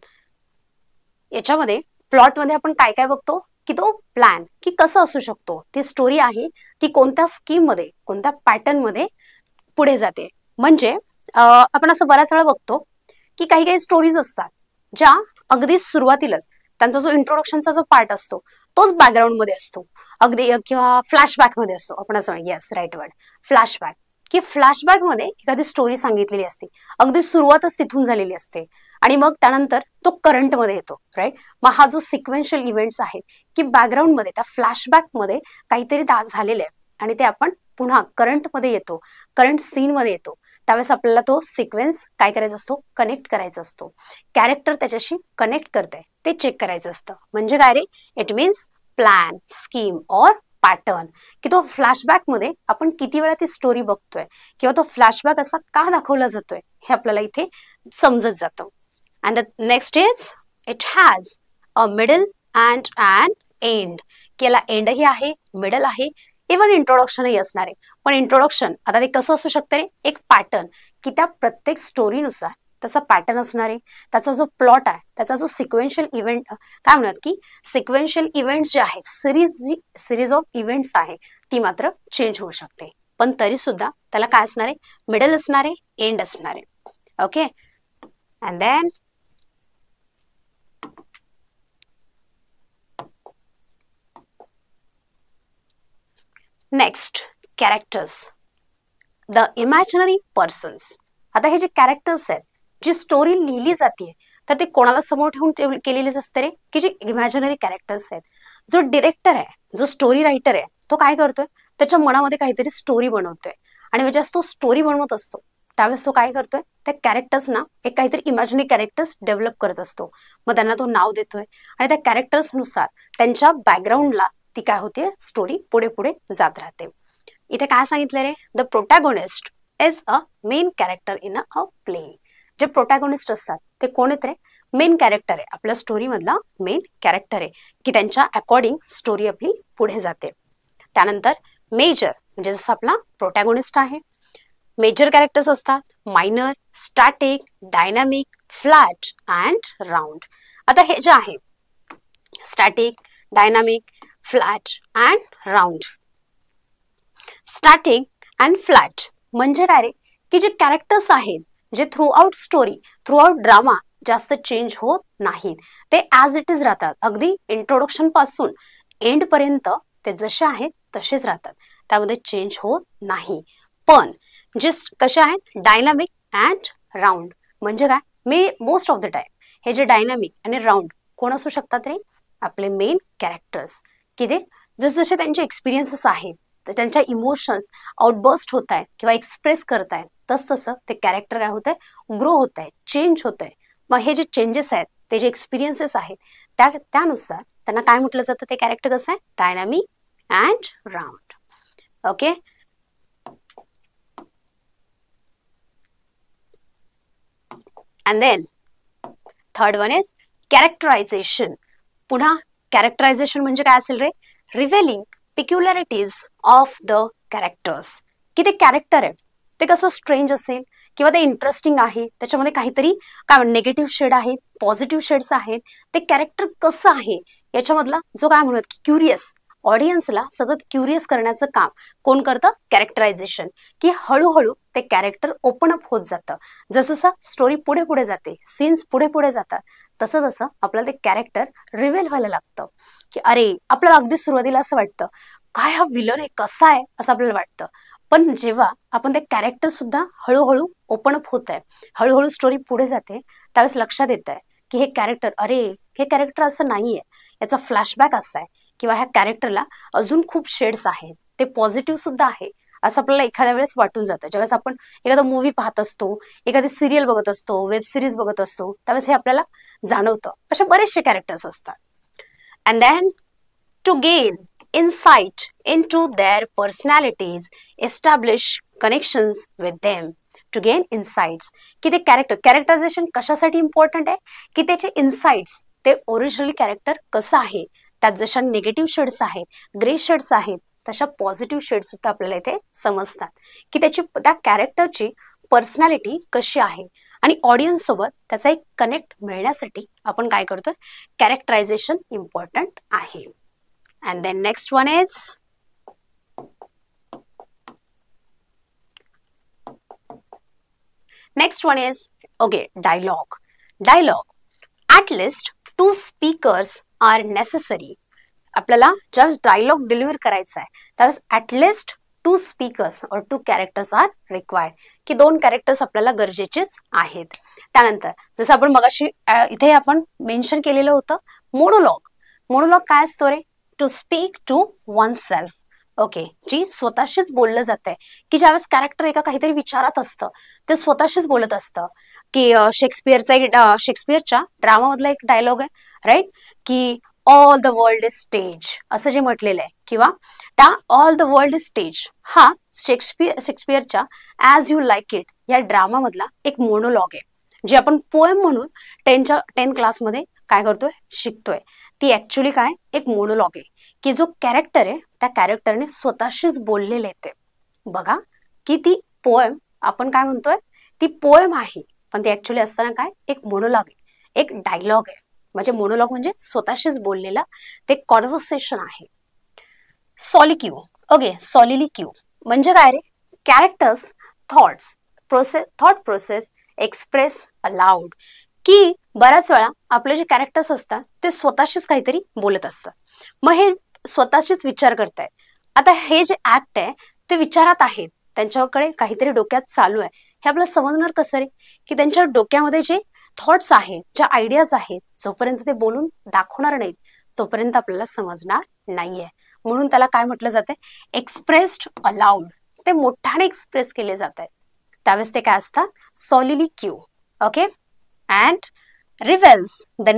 याच्यामध्ये प्लॉटमध्ये आपण काय काय बघतो? की तो प्लॅन, की कसं असू शकतो, ती स्टोरी आहे ती कोणत्या स्कीम मध्ये, कोणत्या पॅटर्न मध्ये पुढे जाते. म्हणजे आपण असं बऱ्याच वेळा बघतो की काही काही स्टोरीज असतात ज्या अगदी सुरुवातीलाच त्यांचा जो इंट्रोडक्शनचा जो पार्ट असतो तोच बॅकग्राऊंड मध्ये असतो, अगदी किंवा फ्लॅशबॅक मध्ये असतो. आपण असं, येस राईट वर्ड, फ्लॅशबॅक. की फ्लॅशबॅक मध्ये एखादी स्टोरी सांगितलेली असते, अगदी सुरुवातच तिथून झालेली असते आणि मग त्यानंतर तो करंट मध्ये येतो, राईट. मग हा जो सिक्वेन्शियल इव्हेंट्स आहे की बॅकग्राऊंड मध्ये त्या फ्लॅशबॅक मध्ये काहीतरी झालेलं आहे आणि ते आपण पुन्हा करंट मध्ये येतो, करंट सीन मध्ये येतो, त्यावेळेस आपल्याला तो सिक्वेन्स काय करायचा असतो? कनेक्ट करायचा असतो. कॅरेक्टर त्याच्याशी कनेक्ट करतंय ते चेक करायचं असतं. म्हणजे काय रे? इट मीन्स प्लॅन, स्कीम और पॅटर्न. की तो फ्लॅशबॅक मध्ये आपण किती वेळा ती स्टोरी बघतोय किंवा तो फ्लॅशबॅक असा का दाखवला जातोय हे आपल्याला इथे समजत जातं. And the next is it has a middle and and end. की याला एंडही आहे, मिडल आहे, इव्हन इंट्रोडक्शनही असणार आहे. पण इंट्रोडक्शन आता ते कसं असू शकतं रे? एक पॅटर्न, की त्या प्रत्येक स्टोरीनुसार त्याचा पॅटर्न असणार आहे, त्याचा जो प्लॉट आहे, त्याचा जो सिक्वेन्शियल इव्हेंट, काय म्हणतात की सिक्वेन्शियल इव्हेंट्स जे आहेत, सिरीज ऑफ इव्हेंट्स आहे, ती मात्र चेंज होऊ शकते. पण तरी सुद्धा त्याला काय असणार आहे? मिडल असणार आहे, एंड असणार आहे. Okay. And then next, characters, the imaginary persons. आता हे जे कॅरेक्टर्स आहेत, जी स्टोरी लिहिली जाते तर ते कोणाला समोर ठेवून केलेलीच असते रे? की जे इमॅजिनरी कॅरेक्टर्स आहेत. जो डिरेक्टर आहे, जो स्टोरी रायटर आहे, तो काय करतोय? त्याच्या मनामध्ये काहीतरी स्टोरी बनवतोय आणि ज्यावेळेस तो स्टोरी बनवत असतो त्यावेळेस तो काय करतोय? त्या कॅरेक्टर्सना एक काहीतरी इमॅजिनरी कॅरेक्टर्स डेव्हलप करत असतो. मग त्यांना तो नाव देतोय आणि त्या कॅरेक्टर्सनुसार त्यांच्या बॅकग्राऊंडला ती काय होते? स्टोरी पुढे पुढे जात राहते. इथे काय सांगितलं रे? The protagonist is a main character in a play. जे प्रोटॅगोनिस्ट असतात ते कोण आहेत रे? मेन कॅरेक्टर आहे, आपल्या स्टोरी मधला मेन कॅरेक्टर आहे, की त्यांच्या अकॉर्डिंग स्टोरी आपली पुढे जाते. त्यानंतर मेजर, म्हणजे जसं आपला प्रोटॅगोनिस्ट आहे, मेजर कॅरेक्टर्स असतात, minor, static, dynamic, flat and round. आता हे जे आहे static, dynamic, flat and round. Static and flat म्हणजे काय रे? की जे कॅरेक्टर्स आहेत जे through out story, through out drama जास्त चेंज होत नाहीत, ते ॲज इट इज राहतात. अगदी इंट्रोडक्शन पासून एंड पर्यंत ते जसे आहेत तसेच राहतात, त्यामध्ये चेंज होत नाही. पण जे कसे आहेत? डायनामिक अँड राऊंड म्हणजे काय? मोस्ट ऑफ द टाइम हे जे डायनामिक आणि राऊंड कोण असू शकतात रे? आपले मेन कॅरेक्टर्स. की ते जसजसे त्यांचे एक्सपिरियन्सेस आहेत, तर त्यांच्या इमोशन्स आउटबर्स्ट होत आहेत किंवा एक्सप्रेस करतायत, तसतसं ते कॅरेक्टर काय होत आहे? ग्रो होत आहे, चेंज होत आहे. मग हे जे चेंजेस आहेत, ते जे एक्सपिरियन्सेस आहेत, त्यानुसार त्यांना काय म्हटलं जातं? ते कॅरेक्टर कसं आहे? Dynamic and round. Okay. And then third one is characterisation. पुन्हा कॅरेक्टरायझेशन म्हणजे काय असेल रे? Revealing peculiarities of the characters. की ते कॅरेक्टर आहे ते कसं स्ट्रेंज असेल किंवा ते इंटरेस्टिंग आहे, त्याच्यामध्ये काहीतरी काय नेगेटिव्ह शेड आहेत, पॉझिटिव्ह शेड्स आहेत, ते कॅरेक्टर कसं आहे याच्यामधला जो काय म्हणत की क्युरियस ऑडियन्सला सतत क्युरियस करण्याचं काम कोण करतं? कॅरेक्टरायझेशन. की हळूहळू ते कॅरेक्टर ओपन अप होत जातं. जसं स्टोरी पुढे पुढे जाते, सीन्स पुढे पुढे जातात, तसं तसं आपल्याला ते कॅरेक्टर रिव्हील व्हायला लागतं. की अरे, आपल्याला अगदी सुरुवातीला असं वाटतं काय हा विलन आहे, कसा आहे असं आपल्याला वाटतं. पण जेव्हा आपण ते कॅरेक्टर सुद्धा हळूहळू ओपन अप होत आहे, हळूहळू स्टोरी पुढे जाते, त्यावेळेस लक्षात येत आहे की हे कॅरेक्टर, अरे हे कॅरेक्टर असं नाहीये, याचा फ्लॅशबॅक असा आहे, किंवा ह्या कॅरेक्टरला अजून खूप शेड्स आहेत, ते पॉझिटिव्ह सुद्धा आहे असं आपल्याला एखाद्या वेळेस वाटून जातं. ज्यावेळेस आपण एखादा मूवी पाहत असतो, एखादी सिरियल बघत असतो, वेब सिरीज बघत असतो, त्यावेळेस हे आपल्याला जाणवतं. असे बरेचसे कॅरेक्टर्स असतात. And then to gain insight into their personalities, establish connections with them. To gain insights, की ते कॅरेक्टरायझेशन कशासाठी इम्पॉर्टंट आहे? की त्याचे इन्साइट्स, ते ओरिजिनली कॅरेक्टर कसं आहे, त्यात जशा निगेटिव्ह शेड्स आहेत, ग्रे शेड्स आहेत, तशा पॉझिटिव्ह शेड्स सुद्धा आपल्याला इथे समजतात. की त्या कॅरेक्टरची पर्सनॅलिटी कशी आहे, आणि ऑडियन्स सोबत त्याचा एक कनेक्ट मिळण्यासाठी आपण काय करतोय? कॅरेक्टरायझेशन इम्पॉर्टंट आहे. And then next one is okay, dialogue. At least 2 speakers are necessary. आपल्याला जस्ट डायलॉग डिलिव्हर करायचा आहे, त्यावेळेस ॲटलिस्ट 2 स्पीकर्स और 2 कॅरेक्टर्स आर रिक्वायर्ड. की 2 कॅरेक्टर्स आपल्याला गरजेचेच आहेत. त्यानंतर जसं आपण मगाशी इथे आपण मेन्शन केलेलं होतं मोनोलॉग काय असतो रे? To speak to oneself. Okay, जी स्वतःशीच बोललं जातंय. की ज्यावेळेस कॅरेक्टर एका काहीतरी विचारात असतं, ते स्वतःशीच बोलत असतं. की शेक्सपियरच्या ड्रामामधला एक डायलॉग आहे, राईट, की all the world is stage असं जे म्हटलेलं आहे, किंवा त्या all the world is stage हा शेक्सपियरच्या ॲज यू लाईक इट या ड्रामामधला एक मोनोलॉग आहे, जे आपण पोएम म्हणून 10 क्लासमध्ये काय करतोय? शिकतोय. ती ऍक्च्युली काय? एक मोनोलॉग आहे. की जो कॅरेक्टर आहे त्या कॅरेक्टरने स्वतःशीच बोललेले ते. बघा की ती पोएम आपण काय म्हणतोय? ती पोएम आहे, पण ती ऍक्च्युली असताना काय? एक मोनोलॉग आहे, एक डायलॉग आहे. म्हणजे मोनोलॉग म्हणजे स्वतःशीच बोललेला ते कॉन्व्हर्सेशन आहे. सॉलिक्यू. ओके, सॉलिलिक्यू म्हणजे काय रे? Characters thought process express aloud. की बऱ्याच वेळा आपले जे कॅरेक्टर्स असतात ते स्वतःशीच काहीतरी बोलत असतात. मग हे स्वतःशीच विचार करतायत. आता हे जे ऍक्ट आहे ते विचारात आहेत, त्यांच्याकडे काहीतरी डोक्यात चालू आहे. हे आपल्याला समजणार कसं रे? की त्यांच्या डोक्यामध्ये जे थॉट्स आहेत, ज्या आयडियाज आहेत, जोपर्यंत ते बोलून दाखवणार नाहीत तोपर्यंत आपल्याला समजणार नाहीये. म्हणून त्याला काय म्हटलं जाते? Expressed allowed. ते मोठ्याने एक्सप्रेस केले जात आहेत, त्यावेळेस ते काय असतात? सॉलिलिक्यू. Okay. And reveals the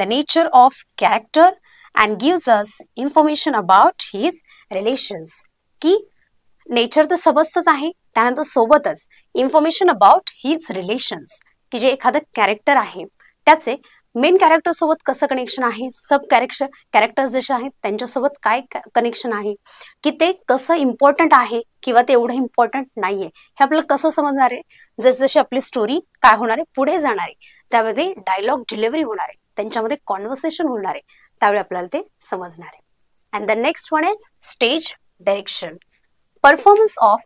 nature of character and gives us information about his relations. की नेचर तर समजतच आहे, त्यानंतर सोबतच इन्फॉर्मेशन अबाउट हिज रिलेशन्स, की जे एखादं कॅरेक्टर आहे त्याचे मेन कॅरेक्टर सोबत कसं कनेक्शन आहे, सब कॅरेक्टर्स जसे आहेत त्यांच्यासोबत काय कनेक्शन आहे, की ते कसं इम्पॉर्टंट आहे किंवा ते एवढं इम्पॉर्टंट नाहीये, हे आपल्याला कसं समजणार आहे? जसजशी आपली स्टोरी काय होणार आहे? पुढे जाणार आहे, त्यामध्ये डायलॉग डिलिव्हरी होणार आहे, त्यांच्यामध्ये कॉन्व्हर्सेशन होणार आहे, त्यावेळी आपल्याला ते समजणार आहे. And the next one is stage direction. Performance of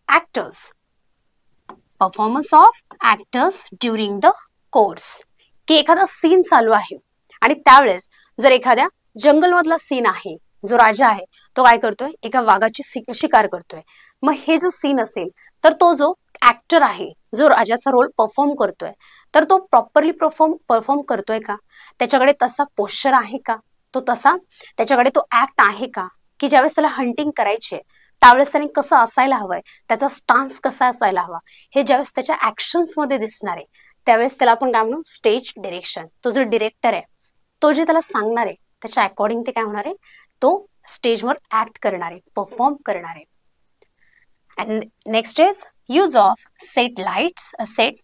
actors during the course. की एखादा सीन चालू आहे आणि त्यावेळेस जर एखाद्या जंगलमधला सीन आहे, जो राजा आहे तो काय करतोय? एका वाघाची शिकार करतोय. मग हे जो सीन असेल तर तो जो ऍक्टर आहे, जो राजाचा रोल परफॉर्म करतोय, तर तो प्रॉपरली परफॉर्म करतोय का? त्याच्याकडे तसा पोश्चर आहे का? त्याच्याकडे तो ऍक्ट आहे का? की ज्यावेळेस त्याला हंटिंग करायची आहे त्यावेळेस त्याने कसं असायला हवंय, त्याचा स्टान्स कसा असायला हवा, हे ज्यावेळेस त्याच्या ऍक्शन्स मध्ये दिसणार आहे त्यावेळेस त्याला आपण काय म्हणू? Stage direction. तो जो डिरेक्टर आहे तो जे त्याला सांगणार आहे त्याच्या अकॉर्डिंग ते काय होणार आहे? तो स्टेजवर ऍक्ट करणार आहे, परफॉर्म करणार आहे. And next is use of set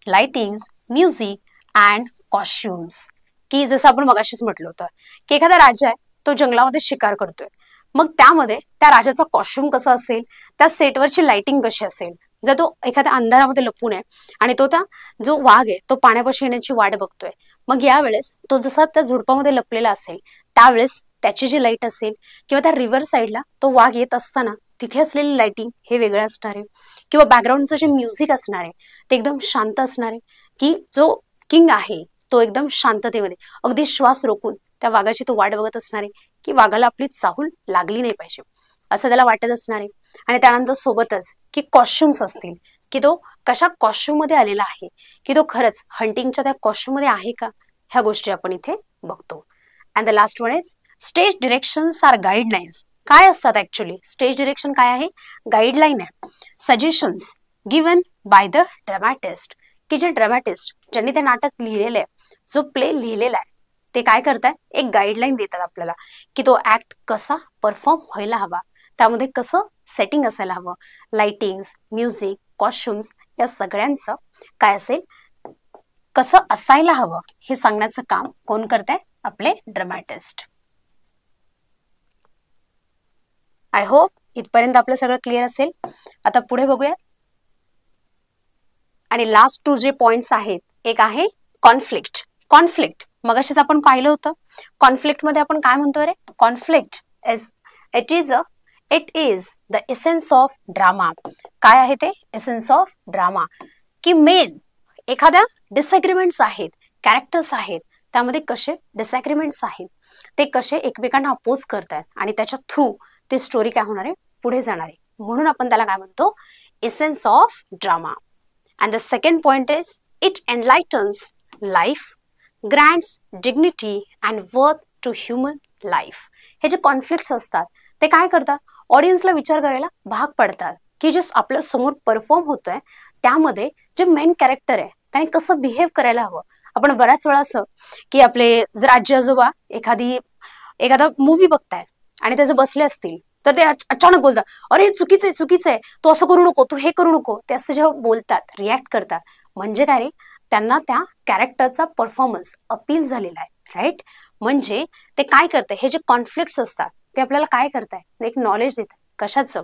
lightings, music and costumes. की जसं आपण मगाशीच म्हटलं होतं की एखादा राजा आहे तो जंगलामध्ये शिकार करतोय, मग त्यामध्ये त्या राजाचा कॉस्ट्युम कसा असेल, त्या सेटवरची लाइटिंग कशी असेल. जर तो एखाद्या अंधारामध्ये लपून आहे आणि तो त्या जो वाघ आहे तो पाण्यापाशी येण्याची वाट बघतोय, मग यावेळेस तो जसा त्या झुडपामध्ये लपलेला असेल त्यावेळेस त्याची जी लाईट असेल किंवा त्या रिव्हर साईडला तो वाघ येत असताना तिथे असलेली लाइटिंग हे वेगळं असणार आहे, किंवा बॅकग्राऊंडचं जे म्युझिक असणार आहे ते एकदम शांत असणार आहे, की जो किंग आहे तो एकदम शांततेमध्ये अगदी श्वास रोखून त्या वाघाची तो वाट बघत असणार आहे की वाघाला आपली चाहूल लागली नाही पाहिजे असं त्याला वाटत असणार आहे. आणि त्यानंतर सोबतच की कॉस्ट्युम्स असतील, की तो कशा कॉस्ट्युम मध्ये आलेला आहे, की तो खरंच हंटिंगच्या त्या कॉस्ट्युम मध्ये आहे का, ह्या गोष्टी आपण इथे बघतो. And the last one is stage directions are guidelines. काय असतात ऍक्च्युली स्टेज डिरेक्शन? काय आहे? गाईडलाईन आहे, suggestions given by the dramatist, की जे ड्रामॅटिस्ट ज्यांनी ते नाटक लिहिलेलं आहे, जो प्ले लिहिलेला आहे, ते काय करतात, एक गाईडलाईन देतात आपल्याला की तो ऍक्ट कसा परफॉर्म व्हायला हवा, त्यामध्ये कसं सेटिंग असायला हवं, लाइटिंग, म्युझिक, कॉस्ट्युम्स या सगळ्यांचं काय असेल, कसं असायला हवं हे सांगण्याचं काम कोण करताय? आपले ड्रामॅटिस्ट. आय होप इथपर्यंत आपलं सगळं क्लिअर असेल. आता पुढे बघूया. आणि लास्ट टू जे पॉइंट्स आहेत, एक आहे कॉन्फ्लिक्ट. कॉन्फ्लिक्ट मगाशीच आपण पाहिलं होतं. कॉन्फ्लिक्ट मध्ये आपण काय म्हणतो रे? Conflict it is the essence of drama. काय आहे ते? Essence of drama. की मेन एखाद्या डिसएग्रीमेंट्स आहेत, कॅरेक्टर्स आहेत, त्यामध्ये कसे डिसएग्रीमेंट्स आहेत, ते कसे एकमेकांना अपोज करतात आणि त्याच्या थ्रू ते स्टोरी काय होणार आहे, पुढे जाणार आहे. म्हणून आपण त्याला काय म्हणतो? Essence of drama. And the second point is it enlightens life, grants dignity and worth to human life. हे जे कॉन्फ्लिक्ट्स असतात ते काय करतात? ऑडियन्सला विचार करायला भाग पडतात की जे आपल्या समोर परफॉर्म होतोय त्यामध्ये जे मेन कॅरेक्टर आहे त्याने कसं बिहेव करायला हवं. आपण बऱ्याच वेळा असं की आपले जर आजी आजोबा एखादा मूवी बघतायत आणि त्याचे बसले असतील तर ते अचानक बोलतात, अरे चुकीचं आहे, चुकीचं आहे, तू असं करू नको, तू हे करू नको. ते असं जेव्हा बोलतात, रिॲक्ट करतात, म्हणजे काय रे, त्यांना त्या कॅरेक्टरचा परफॉर्मन्स अपील झालेला आहे, राईट. म्हणजे ते काय करतंय, हे जे कॉन्फ्लिक्ट्स असतात ते आपल्याला काय करताय, एक नॉलेज देतात. कशाचं?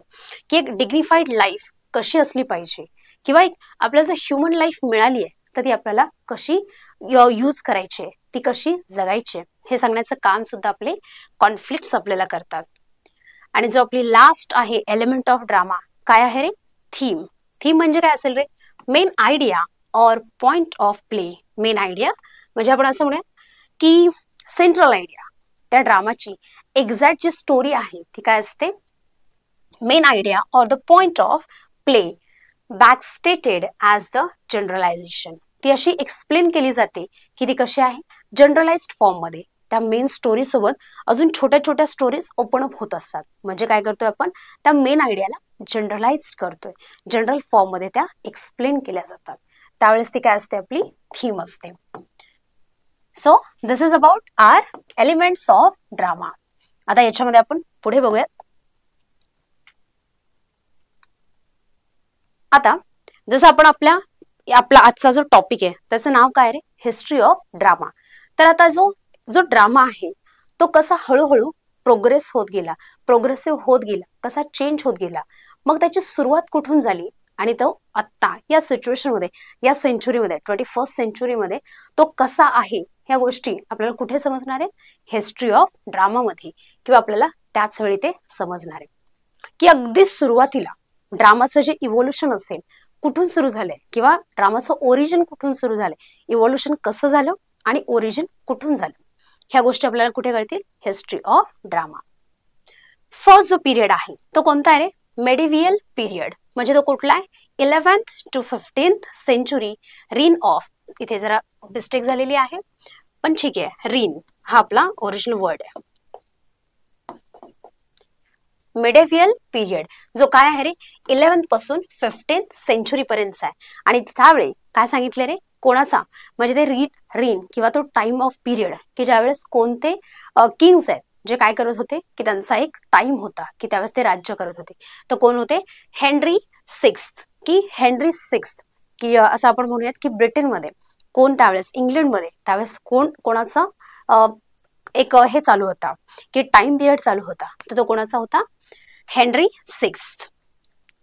की एक डिग्निफाईड लाईफ कशी असली पाहिजे, किंवा एक आपल्याला जर ह्युमन लाईफ मिळाली आहे तर ती आपल्याला कशी यूज करायची आहे, ती कशी जगायची आहे, हे सांगण्याचं काम सुद्धा आपले कॉन्फ्लिक्ट्स आपल्याला करतात. आणि जो आपली लास्ट आहे एलिमेंट ऑफ ड्रामा, काय आहे रे? थीम. थीम म्हणजे काय असेल रे? Main idea or point of play. Main idea म्हणजे आपण असं म्हणूया की सेंट्रल आयडिया त्या ड्रामाची, एक्झॅक्ट जी स्टोरी आहे ती काय असते? Main idea or the point of play back stated as the generalisation. ती अशी एक्सप्लेन केली जाते की ती कशी आहे? जनरलाइज्ड फॉर्म मध्ये. त्या मेन स्टोरी सोबत अजून छोट्या छोट्या स्टोरीज ओपन अप होत असतात. म्हणजे काय करतोय आपण? त्या मेन आयडियाला जनरलाइज करतोय, जनरल फॉर्म मध्ये त्या एक्सप्लेन केल्या जातात. त्यावेळेस ती काय असते? आपली थीम असते. So this is about our elements of drama. आता याच्यामध्ये आपण पुढे बघूयात. आता जसं आपण आपला आजचा जो टॉपिक आहे त्याचं नाव काय रे? History of drama. तर आता जो ड्रामा आहे तो कसा हळूहळू प्रोग्रेस होत गेला, प्रोग्रेसिव्ह होत गेला, कसा चेंज होत गेला, मग त्याची सुरुवात कुठून झाली आणि तो आत्ता या सिच्युएशन मध्ये, या सेंचुरीमध्ये, 21st सेंचुरीमध्ये तो कसा आहे, ह्या गोष्टी आपल्याला कुठे समजणार आहे? हिस्ट्री ऑफ ड्रामा मध्ये. किंवा आपल्याला त्याच वेळी ते समजणार आहे की अगदी सुरुवातीला ड्रामाचं जे इव्होल्युशन असेल कुठून सुरू झालंय, किंवा ड्रामाचं ओरिजिन कुठून सुरू झालंय, इव्होल्युशन कसं झालं आणि ओरिजिन कुठून झालं, ह्या गोष्टी आपल्याला कुठे कळतील? History of drama. फर्स्ट जो पिरियड आहे तो कोणता आहे रे? मेडिव्हियल पिरियड. म्हणजे तो कुठला आहे? 11th to 15th सेंचुरी रीन ऑफ. इथे जरा मिस्टेक झालेली आहे पण ठीक आहे, रीन हा आपला ओरिजिनल वर्ड आहे. मेडिव्हियल पिरियड जो काय आहे रे? 11th पासून 15th सेंचुरी पर्यंत आहे. आणि त्यावेळी काय सांगितले रे? कोणाचा? म्हणजे ते रीन किंवा तो टाइम ऑफ पिरियड की ज्यावेळेस कोणते किंग्स आहेत जे काय करत होते की त्यांचा एक टाइम होता की त्यावेळेस ते राज्य करत होते. तर कोण होते? Henry sixth. की हेनरी सिक्स्थ की असं आपण म्हणूयात की ब्रिटनमध्ये कोण त्यावेळेस, इंग्लंडमध्ये त्यावेळेस कोणाचं एक हे चालू होता की टाइम पिरियड चालू होता. तर तो कोणाचा होता? Henry sixth.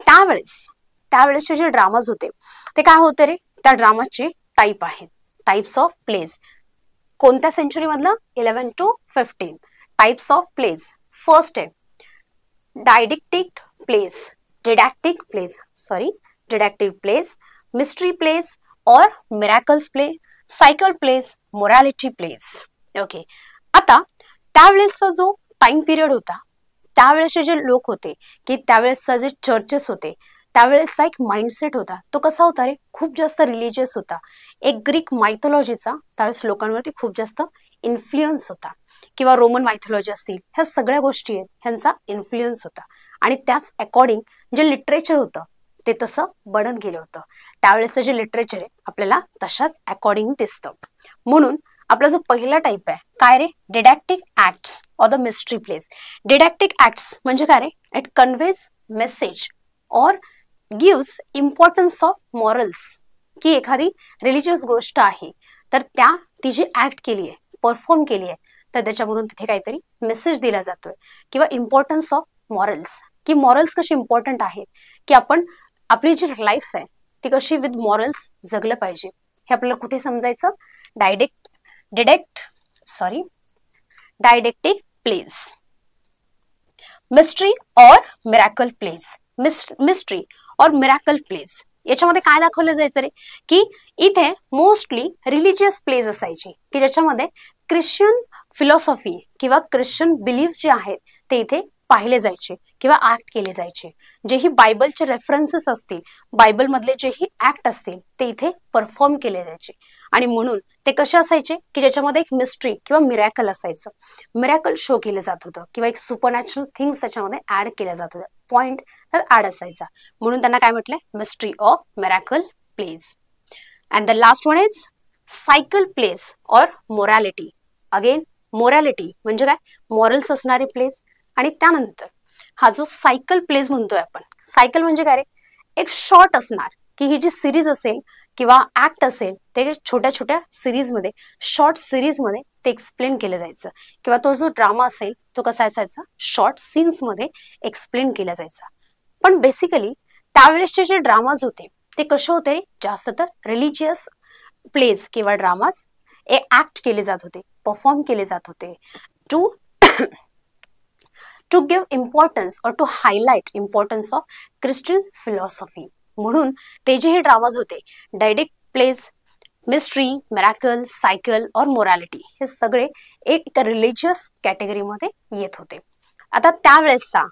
त्यावेळेसचे जे ड्रामाज होते ते काय होते रे? त्या ड्रामाचे टाईप आहेत, टाइप्स ऑफ प्लेज. कोणत्या सेंचुरी मधलं? 11 to 15. Types of plays. First आहे didactic plays, didactic plays, mystery plays or miracles play, cycle plays, morality plays. Okay, आता त्यावेळेसचा जो टाइम पिरियड होता, त्यावेळेसचे जे लोक होते की त्यावेळेसचा जे चर्चेस होते, त्यावेळेसचा एक माइंडसेट होता, तो कसा होता रे, खूप जास्त रिलिजियस होता. एक ग्रीक मायथॉलॉजीचा त्यावेळेस लोकांवरती खूप जास्त इन्फ्लुएन्स होता, किंवा रोमन मायथॉलॉजी असतील, ह्या सगळ्या गोष्टी आहेत ह्यांचा इन्फ्लुएन्स होता. आणि त्याच अकॉर्डिंग जे लिटरेचर होतं ते तसं बनत गेलं होतं. त्यावेळेसचं जे लिटरेचर आहे आपल्याला तशाच अकॉर्डिंग दिसतं. म्हणून आपला जो पहिला टाइप आहे काय रे, didactic acts or the mystery plays. Didactic acts म्हणजे काय रे, इट कन्वेज मेसेज और गिव्स इम्पॉर्टन्स ऑफ मॉरल्स. की एखादी रिलिजियस गोष्ट आहे तर ती जी ऍक्ट केली आहे, परफॉर्म केली आहे, तर त्याच्यामधून तिथे काहीतरी मेसेज दिला जातोय, किंवा इम्पॉर्टन्स ऑफ मॉरल्स, की मॉरल्स कशी इम्पॉर्टंट आहेत, की आपण आपली जी लाईफ आहे ती कशी विथ मॉरल्स जगलं पाहिजे, हे आपल्याला कुठे समजायचं, डायडेक्टिक प्लेज. मिस्ट्री और मिरॅकल प्लेज. मिस्ट्री और मिरॅकल प्लेज याच्यामध्ये काय दाखवलं जायचं रे, की इथे मोस्टली रिलिजियस प्लेज असायची, की ज्याच्यामध्ये ख्रिश्चन फिलॉसॉफी किंवा ख्रिश्चन बिलीफ जे आहेत ते इथे पाहिले जायचे किंवा ऍक्ट केले जायचे. जेही बायबलचे रेफरन्सेस असतील, बायबल मधले जेही ऍक्ट असतील ते इथे परफॉर्म केले जायचे. आणि म्हणून ते कसे असायचे, की ज्याच्यामध्ये एक मिस्ट्री किंवा मिरॅकल असायचं, मिरॅकल शो केलं जात होतं, किंवा एक सुपरनॅचरल थिंग्स त्याच्यामध्ये ऍड केल्या जात होत्या, पॉइंट ऍड असायचा. म्हणून त्यांना काय म्हटलंय, mystery of miracle plays. And the last one is cycle plays और मोरॅलिटी. अगेन मोरॅलिटी म्हणजे काय, मॉरल्स असणारे प्लेज. आणि त्यानंतर हा जो सायकल प्लेज म्हणतोय आपण, सायकल म्हणजे काय रे, एक शॉर्ट असणार, की ही जी सिरीज असेल किंवा ऍक्ट असेल ते छोट्या छोट्या सिरीजमध्ये, शॉर्ट सिरीजमध्ये ते एक्सप्लेन केलं जायचं, किंवा तो जो ड्रामा असेल तो कसा असायचा, शॉर्ट सीन्समध्ये एक्सप्लेन केला जायचा. पण बेसिकली त्यावेळेसचे जे ड्रामाज होते ते कसे होते, जास्त तर रिलिजियस प्लेज किंवा ड्रामाज ऍक्ट केले जात होते, परफॉर्म केले जात होते, टू गिव्ह इम्पॉर्टन्स और to highlight importance of Christian philosophy. म्हणून ते जे हे ड्रामाज होते, didactic plays, mystery, miracle, cycle और मोरॅलिटी, हे सगळे एक रिलिजियस कॅटेगरीमध्ये येत होते. आता त्यावेळेसचा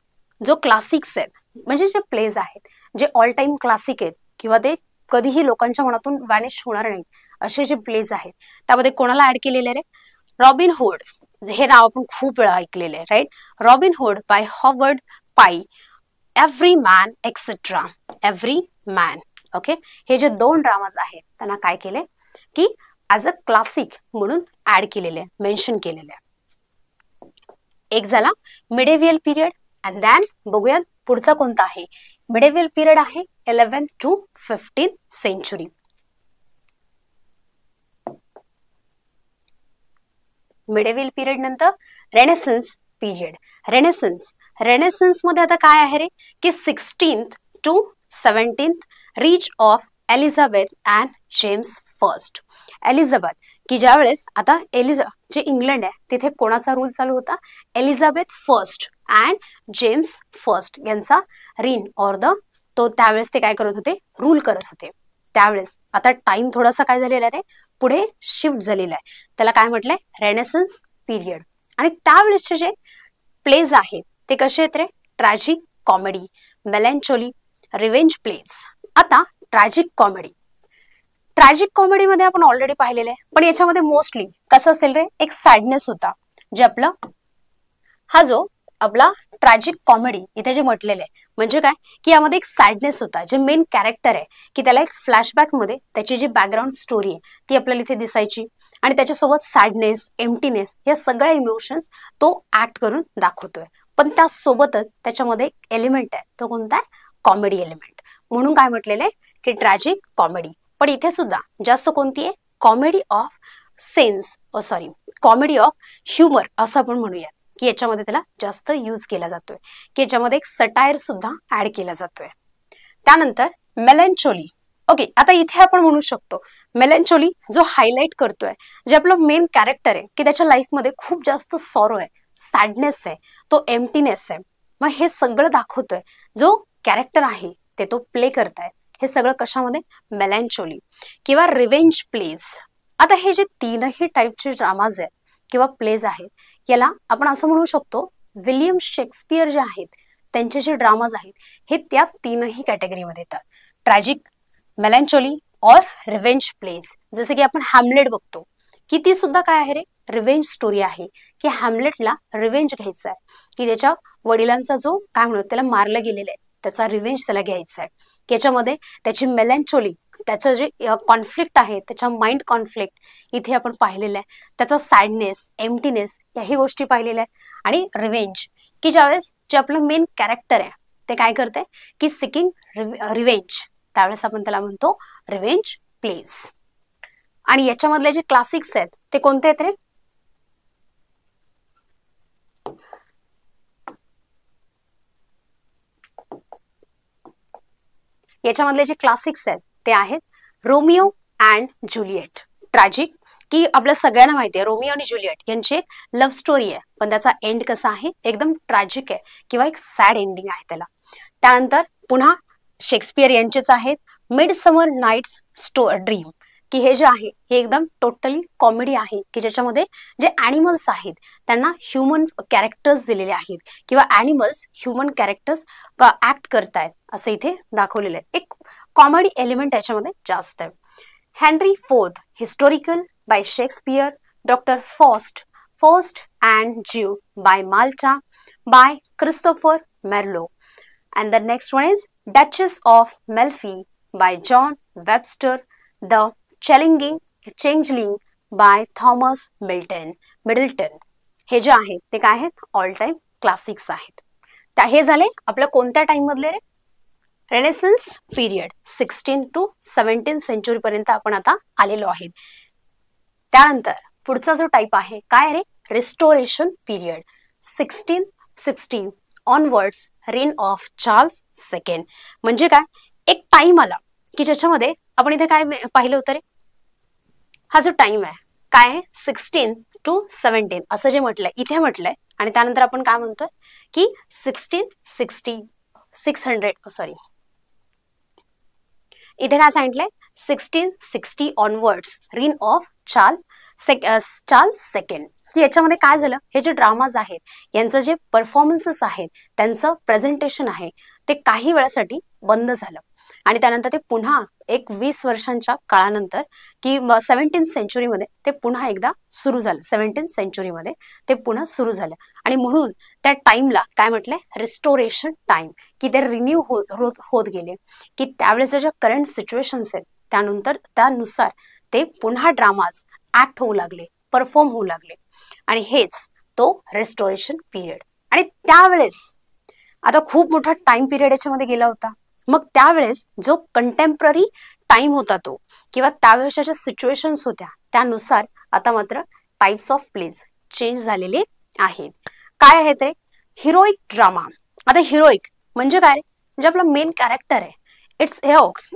जो क्लासिक्स आहेत, म्हणजे जे प्लेज आहेत, जे ऑल टाइम क्लासिक आहेत, किंवा ते कधीही लोकांच्या मनातून वॅनिश होणार नाही असे जे प्लेज आहेत, त्यामध्ये कोणाला ऍड केलेले रे, रॉबिन हुड, हे नाव आपण खूप वेळा ऐकलेले आहे, right. Robin Hood by Howard Pyle, every man etcetera, every man. Okay, हे जे दोन ड्रामाज आहेत त्यांना काय केले, की ऍज अ क्लासिक म्हणून ऍड केलेले, मेन्शन केलेले. एक झाला मिडेवियल पिरियड. अँड देन बघूयात पुढचा कोणता आहे. मिडेवियल पिरियड आहे 11th to 15th century. Medieval period नंतर रेनेसन्स पिरियड. रेनेसन्स मध्ये आता काय आहे रे, की 16th to 17th रीच of Elizabeth and James First. Elizabeth, की ज्यावेळेस आता जे इंग्लंड आहे तिथे कोणाचा रूल चालू होता, Elizabeth first and James first यांचा रीन ऑर तो त्यावेळेस ते काय करत होते, रूल करत होते. त्यावेळेस आता टाइम थोडासा काय झालेला आहे, पुढे शिफ्ट झालेला आहे, त्याला काय म्हटलंय, रेनेसन्स पिरियड. आणि त्यावेळेसचे जे प्लेज आहेत ते कसे आहेत रे, ट्रॅजिक कॉमेडी, मेलॅन्चोली, रिव्हेंज प्लेज. आता ट्रॅजिक कॉमेडीमध्ये आपण ऑलरेडी पाहिलेलं आहे, पण याच्यामध्ये मोस्टली कसं असेल रे, एक सॅडनेस होता, जे आपला हा जो आपला ट्रॅजिक कॉमेडी इथे जे म्हटलेलं आहे, म्हणजे काय, की यामध्ये एक सॅडनेस होता. जे मेन कॅरेक्टर आहे की त्याला एक फ्लॅशबॅक मध्ये त्याची जी बॅकग्राऊंड स्टोरी आहे ती आपल्याला इथे दिसायची, आणि त्याच्यासोबत सॅडनेस, एम्प्टीनेस या सगळ्या इमोशन्स तो ऍक्ट करून दाखवतोय. पण त्यासोबतच त्याच्यामध्ये एक एलिमेंट आहे, तो कोणता आहे, कॉमेडी एलिमेंट. म्हणून काय म्हटलेलं आहे की ट्रॅजिक कॉमेडी. पण इथे सुद्धा जास्त कोणती आहे, comedy of comedy of humour असं आपण म्हणूया, की याच्यामध्ये त्याला जास्त यूज केला जातोय, की याच्यामध्ये एक सटायर सुद्धा ऍड केला जातोय. त्यानंतर मेलॅन्चोली. ओके, आता इथे आपण म्हणू शकतो मेलॅन्चोली जो हायलाइट करतोय, जे आपलं मेन कॅरेक्टर आहे की त्याच्या लाईफमध्ये खूप जास्त सॉरो आहे, सॅडनेस आहे, तो एम्प्टीनेस आहे. मग हे सगळं दाखवतोय जो कॅरेक्टर आहे ते तो प्ले करताय. हे सगळं कशामध्ये? मेलॅन्चोली किंवा रिव्हेंज प्लेज. आता हे जे तीनही टाईपचे ड्रामाज आहेत किंवा प्लेज आहेत, याला आपण असं म्हणू शकतो विलियम शेक्सपियर जे आहेत त्यांचे जे ड्रामाज आहेत हे त्या तीनही कॅटेगरीमध्ये येतात. ट्रॅजिक, मेलॅन्चोली और रिव्हेंज प्लेज. जसे की आपण हॅमलेट बघतो की ती सुद्धा काय आहे रे? रिव्हेंज स्टोरी आहे. की हॅमलेटला रिव्हेंज घ्यायचा आहे, की त्याच्या वडिलांचा जो काय म्हणतो त्याला मारलं गेलेलं आहे त्याचा रिव्हेंज त्याला घ्यायचा आहे. याच्यामध्ये त्याची मेलॅन्चोली, त्याचं जे कॉन्फ्लिक्ट आहे, त्याच्या माइंड कॉन्फ्लिक्ट इथे आपण पाहिलेलं आहे. त्याचा सॅडनेस, एम्प्टीनेस याही गोष्टी पाहिलेल्या आहेत. आणि रिव्हेंज, की ज्यावेळेस जे आपलं मेन कॅरेक्टर आहे ते काय करते की सिकिंग रिव्हेंज, त्यावेळेस आपण त्याला म्हणतो रिव्हेंज प्लेज. आणि याच्यामधले जे क्लासिक्स आहेत ते कोणते आहेत रे? याच्यामधले जे क्लासिक्स आहेत ते आहेत रोमिओ अँड ज्युलिएट. ट्रॅजिक, की आपल्या सगळ्यांना माहिती आहे रोमिओ आणि ज्युलिएट यांची एक लव्ह स्टोरी आहे, पण त्याचा एंड कसा आहे? एकदम ट्रॅजिक आहे किंवा एक सॅड एंडिंग आहे त्याला. त्यानंतर पुन्हा शेक्सपियर यांचेच आहेत मिडसमर नाईट्स ड्रीम, की हे जे आहे हे एकदम टोटली कॉमेडी आहे, की ज्याच्यामध्ये जे ॲनिमल्स आहेत त्यांना ह्युमन कॅरेक्टर्स दिलेले आहेत किंवा ॲनिमल्स ह्युमन कॅरेक्टर्स ऍक्ट करतायत असं इथे दाखवलेलं आहे. एक कॉमेडी एलिमेंट याच्यामध्ये जास्त आहे. Henry Fourth historical by Shakespeare. Doctor Faust and Jew by Malta by Christopher Marlowe. And the next one is Duchess of Malfi by John Webster. The Changeling by Thomas Middleton. हे जे आहेत ते काय आहेत? All time classics आहेत. त्या हे झाले आपल्या कोणत्या टाइम मधले रे? रेनेसन्स पिरियड 16 to 17 सेंचुरी पर्यंत आपण आता आलेलो आहेत. त्यानंतर पुढचा जो टाइप आहे काय रे? Restoration period 1660 onwards reign of Charles second. म्हणजे काय? एक टाइम आला की ज्याच्यामध्ये आपण इथे काय पाहिलं होतं रे? हा जो टाइम आहे काय आहे? 16 to 17 असं जे म्हटलंय इथे म्हटलंय. आणि त्यानंतर आपण काय म्हणतोय की 600 इथे काय सांगितलंय? 1660 onwards reign of Charles second. की याच्यामध्ये काय झालं? हे जे ड्रामाज आहेत यांचं जे परफॉर्मन्सेस आहेत त्यांचं प्रेझेंटेशन आहे ते काही वेळासाठी बंद झालं. आणि त्यानंतर ते पुन्हा एक 20 वर्षांच्या काळानंतर की 17 सेंचुरीमध्ये ते पुन्हा एकदा सुरू झालं. 17 सेंचुरीमध्ये ते पुन्हा सुरू झालं. आणि म्हणून त्या टाइमला काय म्हटलंय? रिस्टोरेशन टाइम, की ते रिन्यू होत गेले, की त्यावेळेस ज्या करंट सिच्युएशन्स आहेत त्यानुसार ते पुन्हा ड्रामाज ऍक्ट होऊ लागले, परफॉर्म होऊ लागले. आणि हेच तो रिस्टोरेशन पिरियड. आणि त्यावेळेस आता खूप मोठा टाइम पिरियड याच्यामध्ये गेला होता. मग त्यावेळेस जो कंटेम्पररी टाइम होता तो किंवा त्यावेळेसच्या ज्या सिच्युएशन्स होत्या त्यानुसार आता मात्र टाइप्स ऑफ प्लेज चेंज झालेले आहेत. काय आहेत रे? Heroic drama. आता हिरोइक म्हणजे काय रे? म्हणजे आपलं मेन कॅरेक्टर आहे,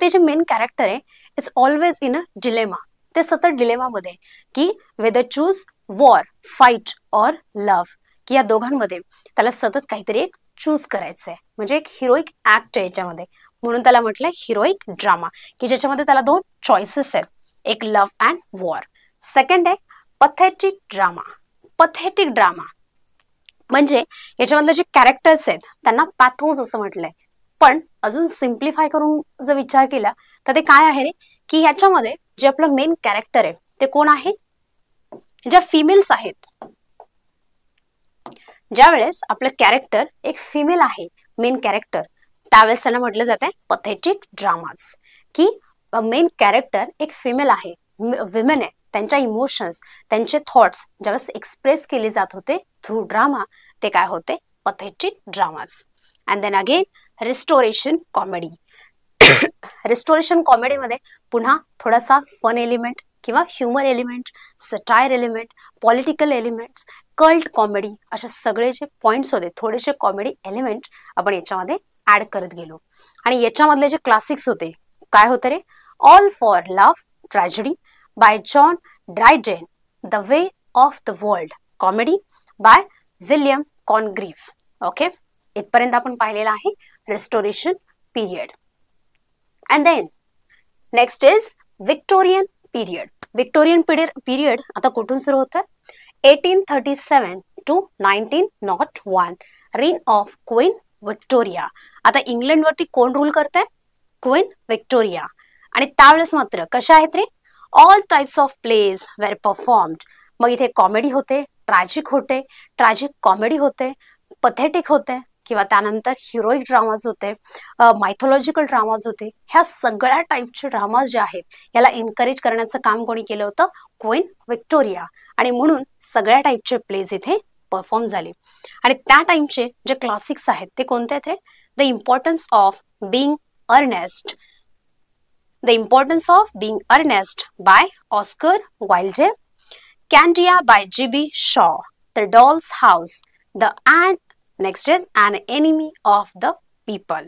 ते जे मेन कॅरेक्टर आहे it's always in a dilemma. ते सतत डिलेमामध्ये की वेदर चूज वॉर, फाईट और लव्ह, की या दोघांमध्ये त्याला सतत काहीतरी एक चूज करायचं आहे. म्हणजे एक हिरोइक ऍक्ट आहे याच्यामध्ये, म्हणून त्याला म्हटलंय हिरोइक ड्रामा, की ज्याच्यामध्ये त्याला दोन चॉईसेस आहेत, एक लव्ह अँड वॉर. सेकंड आहे पथेटिक ड्रामा. पथेटिक ड्रामा म्हणजे याच्यामधले जे कॅरेक्टर्स आहेत त्यांना पॅथोज असं म्हटलंय. पण अजून सिम्प्लिफाय करून जर विचार केला तर ते काय आहे रे? की ह्याच्यामध्ये जे आपलं मेन कॅरेक्टर आहे ते कोण आहे? ज्या फिमेल्स आहेत. ज्या वेळेस आपलं कॅरेक्टर एक फिमेल आहे, मेन कॅरेक्टर, त्यावेळेस त्याला म्हटलं जाते पथेटिक ड्रामाज, की मेन कॅरेक्टर एक फिमेल आहे, विमेन आहे, त्यांच्या इमोशन्स, त्यांचे थॉट्स ज्यावेळेस एक्सप्रेस केले जात होते थ्रू ड्रामा, ते काय होते? Pathetic dramas. And then again restoration comedy. Restoration कॉमेडीमध्ये पुन्हा थोडासा फन एलिमेंट किंवा humour element, satire element, political elements, cult comedy, असे सगळे जे पॉइंट्स होते थोडेसे कॉमेडी एलिमेंट आपण याच्यामध्ये ऍड करत गेलो. आणि याच्यामधले जे क्लासिक्स होते काय होते रे? All for love tragedy by John Dryden. The way of the world comedy by William Congreve. Okay, इथपर्यंत आपण पाहिलेलं आहे restoration period. And then next is Victorian period. Victorian period आता कुठून सुरू होतं? 1837 to 1901, reign of Queen Victoria. आता इंग्लंडवरती कोण रूल करते? Queen Victoria. आणि त्यावेळेस मात्र कशा आहेत रे? All types of plays were performed. मग इथे कॉमेडी होते, ट्रॅजिक होते, ट्रॅजिक कॉमेडी होते, पथेटिक होते, किंवा त्यानंतर हिरोईक ड्रामाज होते, मायथॉलॉजिकल ड्रामाज होते. ह्या सगळ्या टाईपचे ड्रामाज जे आहेत याला एनकरेज करण्याचं काम कोणी केलं होतं? Queen Victoria. आणि म्हणून सगळ्या टाईपचे प्लेज इथे परफॉर्म झाले. आणि त्या टाइमचे जे क्लासिक्स आहेत ते कोणते आहेत रे? The importance of being earnest. The importance of being earnest by Oscar Wilde, Candida by G B. Shaw, the doll's house, the next is an enemy of the people.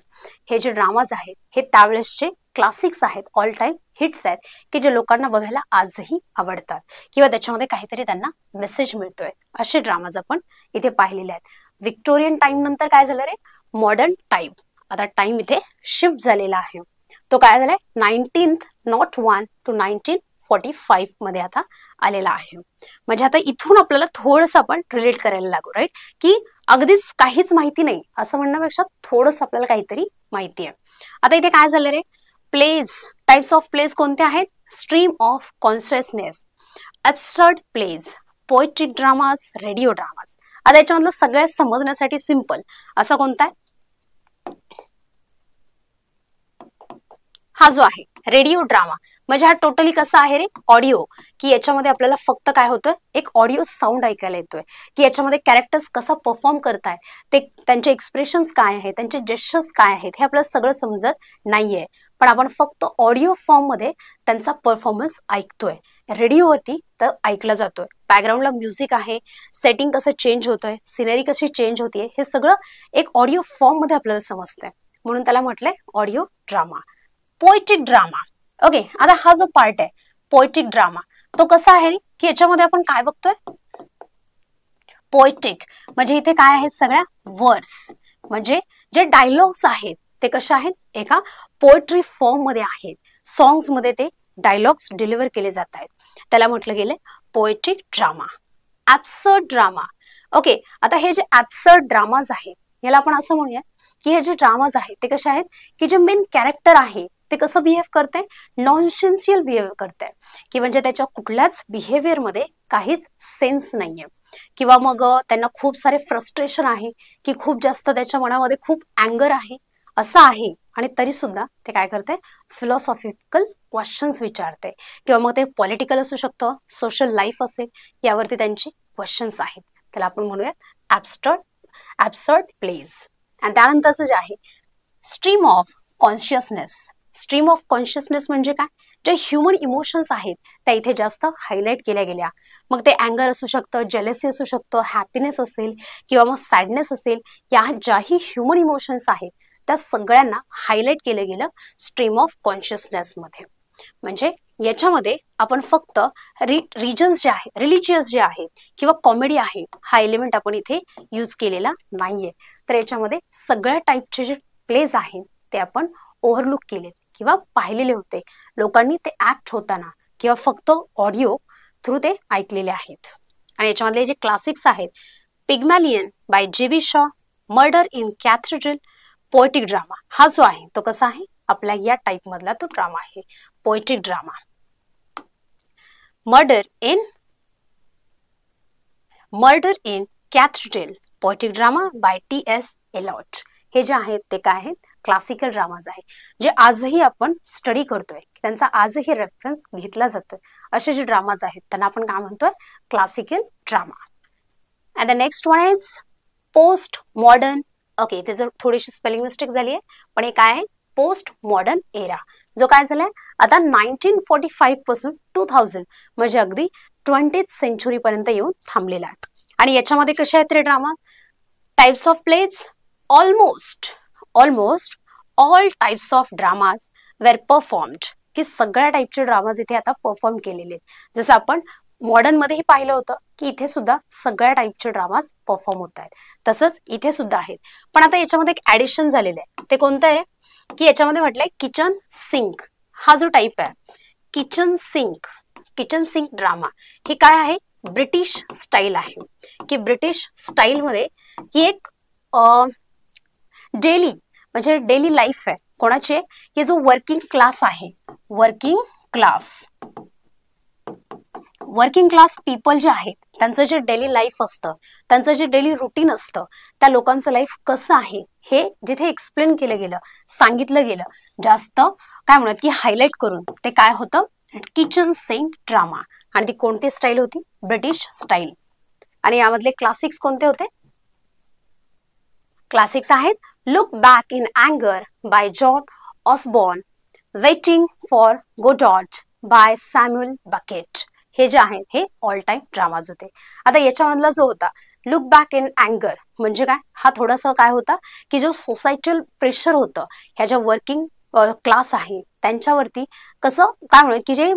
हे जे ड्रामाज आहेत हे त्यावेळेसचे क्लासिक्स आहेत, ऑल टाइम हिट्स आहेत, की जे लोकांना बघायला आजही आवडतात किंवा त्याच्यामध्ये काहीतरी त्यांना मेसेज मिळतोय. असे ड्रामाज आपण इथे पाहिलेले आहेत. विक्टोरियन टाइम नंतर काय झालं रे? Modern time. आता टाइम इथे शिफ्ट झालेला आहे. तो काय झालाय? 1901 to 1945 मध्ये आता आलेला आहे. म्हणजे आता इथून आपल्याला थोडंसं आपण रिलेट करायला लागू, राईट? की अगदीच काहीच माहिती नाही असं म्हणण्यापेक्षा थोडंसं आपल्याला काहीतरी माहिती आहे. आता इथे काय झालं रे? प्लेज, टाइप्स ऑफ प्लेज कोणते आहेत? Stream of consciousness, absurd plays, poetic dramas, radio dramas. आता याच्यामधलं सगळ्यात समजण्यासाठी सिंपल असा कोणता आहे? हा जो आहे रेडिओ ड्रामा. म्हणजे हा टोटली कसा आहे रे? ऑडिओ. की याच्यामध्ये आपल्याला फक्त काय होतंय? एक ऑडिओ साऊंड ऐकायला येतोय, की याच्यामध्ये कॅरेक्टर्स कसा परफॉर्म करताय, ते त्यांचे एक्सप्रेशन्स काय आहेत, त्यांचे जेस्चर्स काय आहेत, हे आपल्याला सगळं समजत नाहीये. पण आपण फक्त ऑडिओ फॉर्म मध्ये त्यांचा परफॉर्मन्स ऐकतोय. रेडिओवरती तर ऐकला जातोय. बॅकग्राऊंडला म्युझिक आहे, सेटिंग कसं चेंज होतंय, सिनरी कशी चेंज होतीये, हे सगळं एक ऑडिओ फॉर्म मध्ये आपल्याला समजतंय. म्हणून त्याला म्हटलंय ऑडिओ ड्रामा. पोएट्रिक ड्रामा. ओके, आता हा जो पार्ट आहे पोएट्रिक ड्रामा, तो कसा आहे की याच्यामध्ये आपण काय बघतोय? पोएट्रिक म्हणजे इथे काय आहेत? सगळ्या वर्ड्स, म्हणजे जे डायलॉग्स आहेत ते कशा आहेत? एका पोएट्री फॉर्म मध्ये आहेत. सॉंग्स मध्ये ते डायलॉग्स डिलिव्हर केले जात आहेत. त्याला म्हटलं गेलं पोएट्रिक ड्रामा. Absurd drama. ओके, आता हे जे ॲब्सर्ड ड्रामाज आहेत याला आपण असं म्हणूया की हे जे ड्रामाज आहेत ते कसे आहेत? की जे मेन कॅरेक्टर आहे ते कसं बिहेव करते? नॉनसेन्शियल बिहेव करते, की म्हणजे त्याच्या कुठल्याच बिहेवियर मध्ये काहीच सेन्स नाहीये, किंवा मग त्यांना खूप सारे फ्रस्ट्रेशन आहे, की खूप जास्त त्याच्या मनामध्ये खूप अँगर आहे, असं आहे. आणि तरी सुद्धा ते काय करते? फिलॉसॉफिकल क्वेश्चन्स विचारते, किंवा मग ते पॉलिटिकल असू शकतं, सोशल लाईफ असेल, यावरती त्यांचे क्वेश्चन्स आहेत. त्याला आपण म्हणूयात ॲब्सर्ड प्लेज. आणि त्यानंतरचं जे आहे stream of consciousness. Stream of consciousness म्हणजे काय? जे ह्युमन इमोशन्स आहेत त्या इथे जास्त हायलाइट केल्या गेल्या. मग ते अँगर असू शकतं, जेलसी असू शकतं, हॅपीनेस असेल, किंवा मग सॅडनेस असेल, या ज्याही ह्युमन इमोशन्स आहेत त्या सगळ्यांना हायलाइट केलं गेलं स्ट्रीम ऑफ कॉन्शियसनेस मध्ये. म्हणजे याच्यामध्ये आपण फक्त रिजन्स जे आहे, रिलिजियस जे आहेत किंवा कॉमेडी आहे, हा एलिमेंट आपण इथे यूज केलेला नाहीये. तर याच्यामध्ये सगळ्या टाईपचे जे प्लेज आहेत ते आपण ओव्हरलुक केले किंवा पाहिलेले होते. लोकांनी ते ऍक्ट होताना किंवा फक्त ऑडिओ थ्रू ते ऐकलेले आहेत. आणि याच्यामधले जे क्लासिक्स आहेत Pygmalion by G B. Shaw, murder in cathedral, poetic drama. हा जो आहे तो कसा आहे? आपल्या या टाइप मधला तो ड्रामा आहे poetic drama. Murder in cathedral, poetic drama by T S. Eliot. हे जे आहेत ते काय आहेत? क्लासिकल ड्रामाज आहे, जे आजही आपण स्टडी करतोय, त्यांचा आजही रेफरन्स घेतला जातोय. असे जे ड्रामाज आहेत त्यांना आपण काय म्हणतोय? Classical drama. And the next one is post modern. Okay, इथे जर थोडीशी स्पेलिंग मिस्टेक झाली आहे, पण हे काय आहे? पोस्ट मॉडर्न एरा, जो काय झालाय आता 1945 पासून 2000 म्हणजे अगदी 20th सेंचुरी पर्यंत येऊन थांबलेला आहे. आणि याच्यामध्ये कशा आहेत रे drama? Types of plays, almost all types of dramas were performed, की सगळ्या टाइपचे ड्रामाज इथे आता परफॉर्म केलेले आहेत. जसं आपण मॉडर्न मध्येही पाहिलं होतं की इथे सुद्धा सगळ्या टाईपचे ड्रामाज परफॉर्म होत आहेत, तसंच इथे सुद्धा आहेत. पण आता याच्यामध्ये एक ऍडिशन झालेलं आहे. ते कोणतं आहे की याच्यामध्ये म्हटलंय किचन सिंक. हा जो टाईप आहे किचन सिंक ड्रामा, हे काय आहे, ब्रिटिश स्टाईल आहे. की ब्रिटिश स्टाईल मध्ये ही एक डेली म्हणजे डेली लाईफ आहे कोणाची, की जो वर्किंग क्लास आहे, वर्किंग क्लास पीपल जे आहेत त्यांचं जे डेली लाईफ असतं, त्यांचं जे डेली रुटीन असतं, त्या लोकांचं लाईफ कसं आहे हे जिथे एक्सप्लेन केलं गेलं, सांगितलं गेलं, जास्त काय म्हणत की हायलाइट करून, ते काय होतं, किचन सिंक ड्रामा. आणि ती कोणती स्टाईल होती, ब्रिटिश स्टाईल. आणि यामधले क्लासिक्स कोणते होते, क्लासिक्स आहेत लुक बॅक इन अँगर by John Osborne, waiting for Godot by Samuel Beckett. हे जे आहेत हे ऑल टाइम ड्रामाज होते. आता याच्यामधला जो होता लुक बॅक इन अँगर म्हणजे काय, हा थोडासा काय होता की जो सोसायटल प्रेशर होतं ह्या ज्या वर्किंग क्लास आहे त्यांच्यावरती, कसं काय म्हणत की जे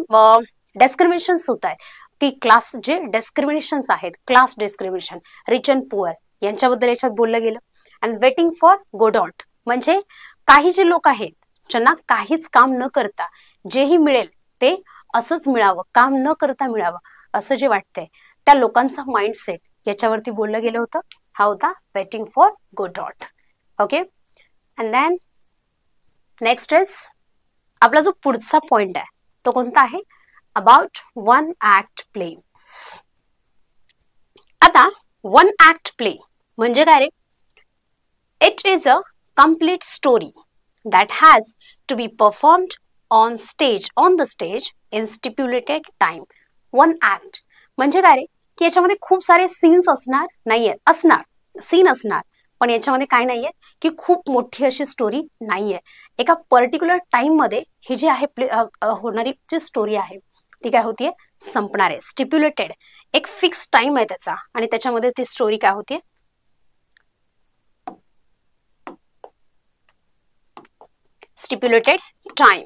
डिस्क्रिमिनेशन्स होत आहेत, की क्लास जे डिस्क्रिमिनेशन्स आहेत, class discrimination, rich and poor यांच्याबद्दल याच्यात बोललं गेलं. अँड वेटिंग फॉर गोडॉट म्हणजे काही जे लोक आहेत ज्यांना काहीच काम न करता जेही मिळेल ते असंच मिळावं, काम न करता मिळावं असं जे वाटतंय, त्या लोकांचा माइंडसेट याच्यावरती बोललं गेलं होतं. हा होता waiting for Godot. Okay. And then next is आपला जो पुढचा पॉइंट आहे तो कोणता आहे, अबाउट वन ऍक्ट प्ले. आता वन ऍक्ट प्ले म्हणजे काय रे, it is a complete story that has to be performed on the stage in stipulated time. One act म्हणजे काय रे, की याच्यामध्ये खूप सारे सीन्स असणार नाहीये, सीन असणार, पण याच्यामध्ये काय नाहीये की खूप मोठी अशी स्टोरी नाहीये. एका पर्टिक्युलर टाइम मध्ये ही जी आहे होणारी जी स्टोरी आहे ती काय होतीये, संपणार आहे. स्टिप्युलेटेड एक फिक्स टाइम आहे त्याचा आणि त्याच्यामध्ये ती स्टोरी काय होतीये, स्टिप्युलेटेड टाइम,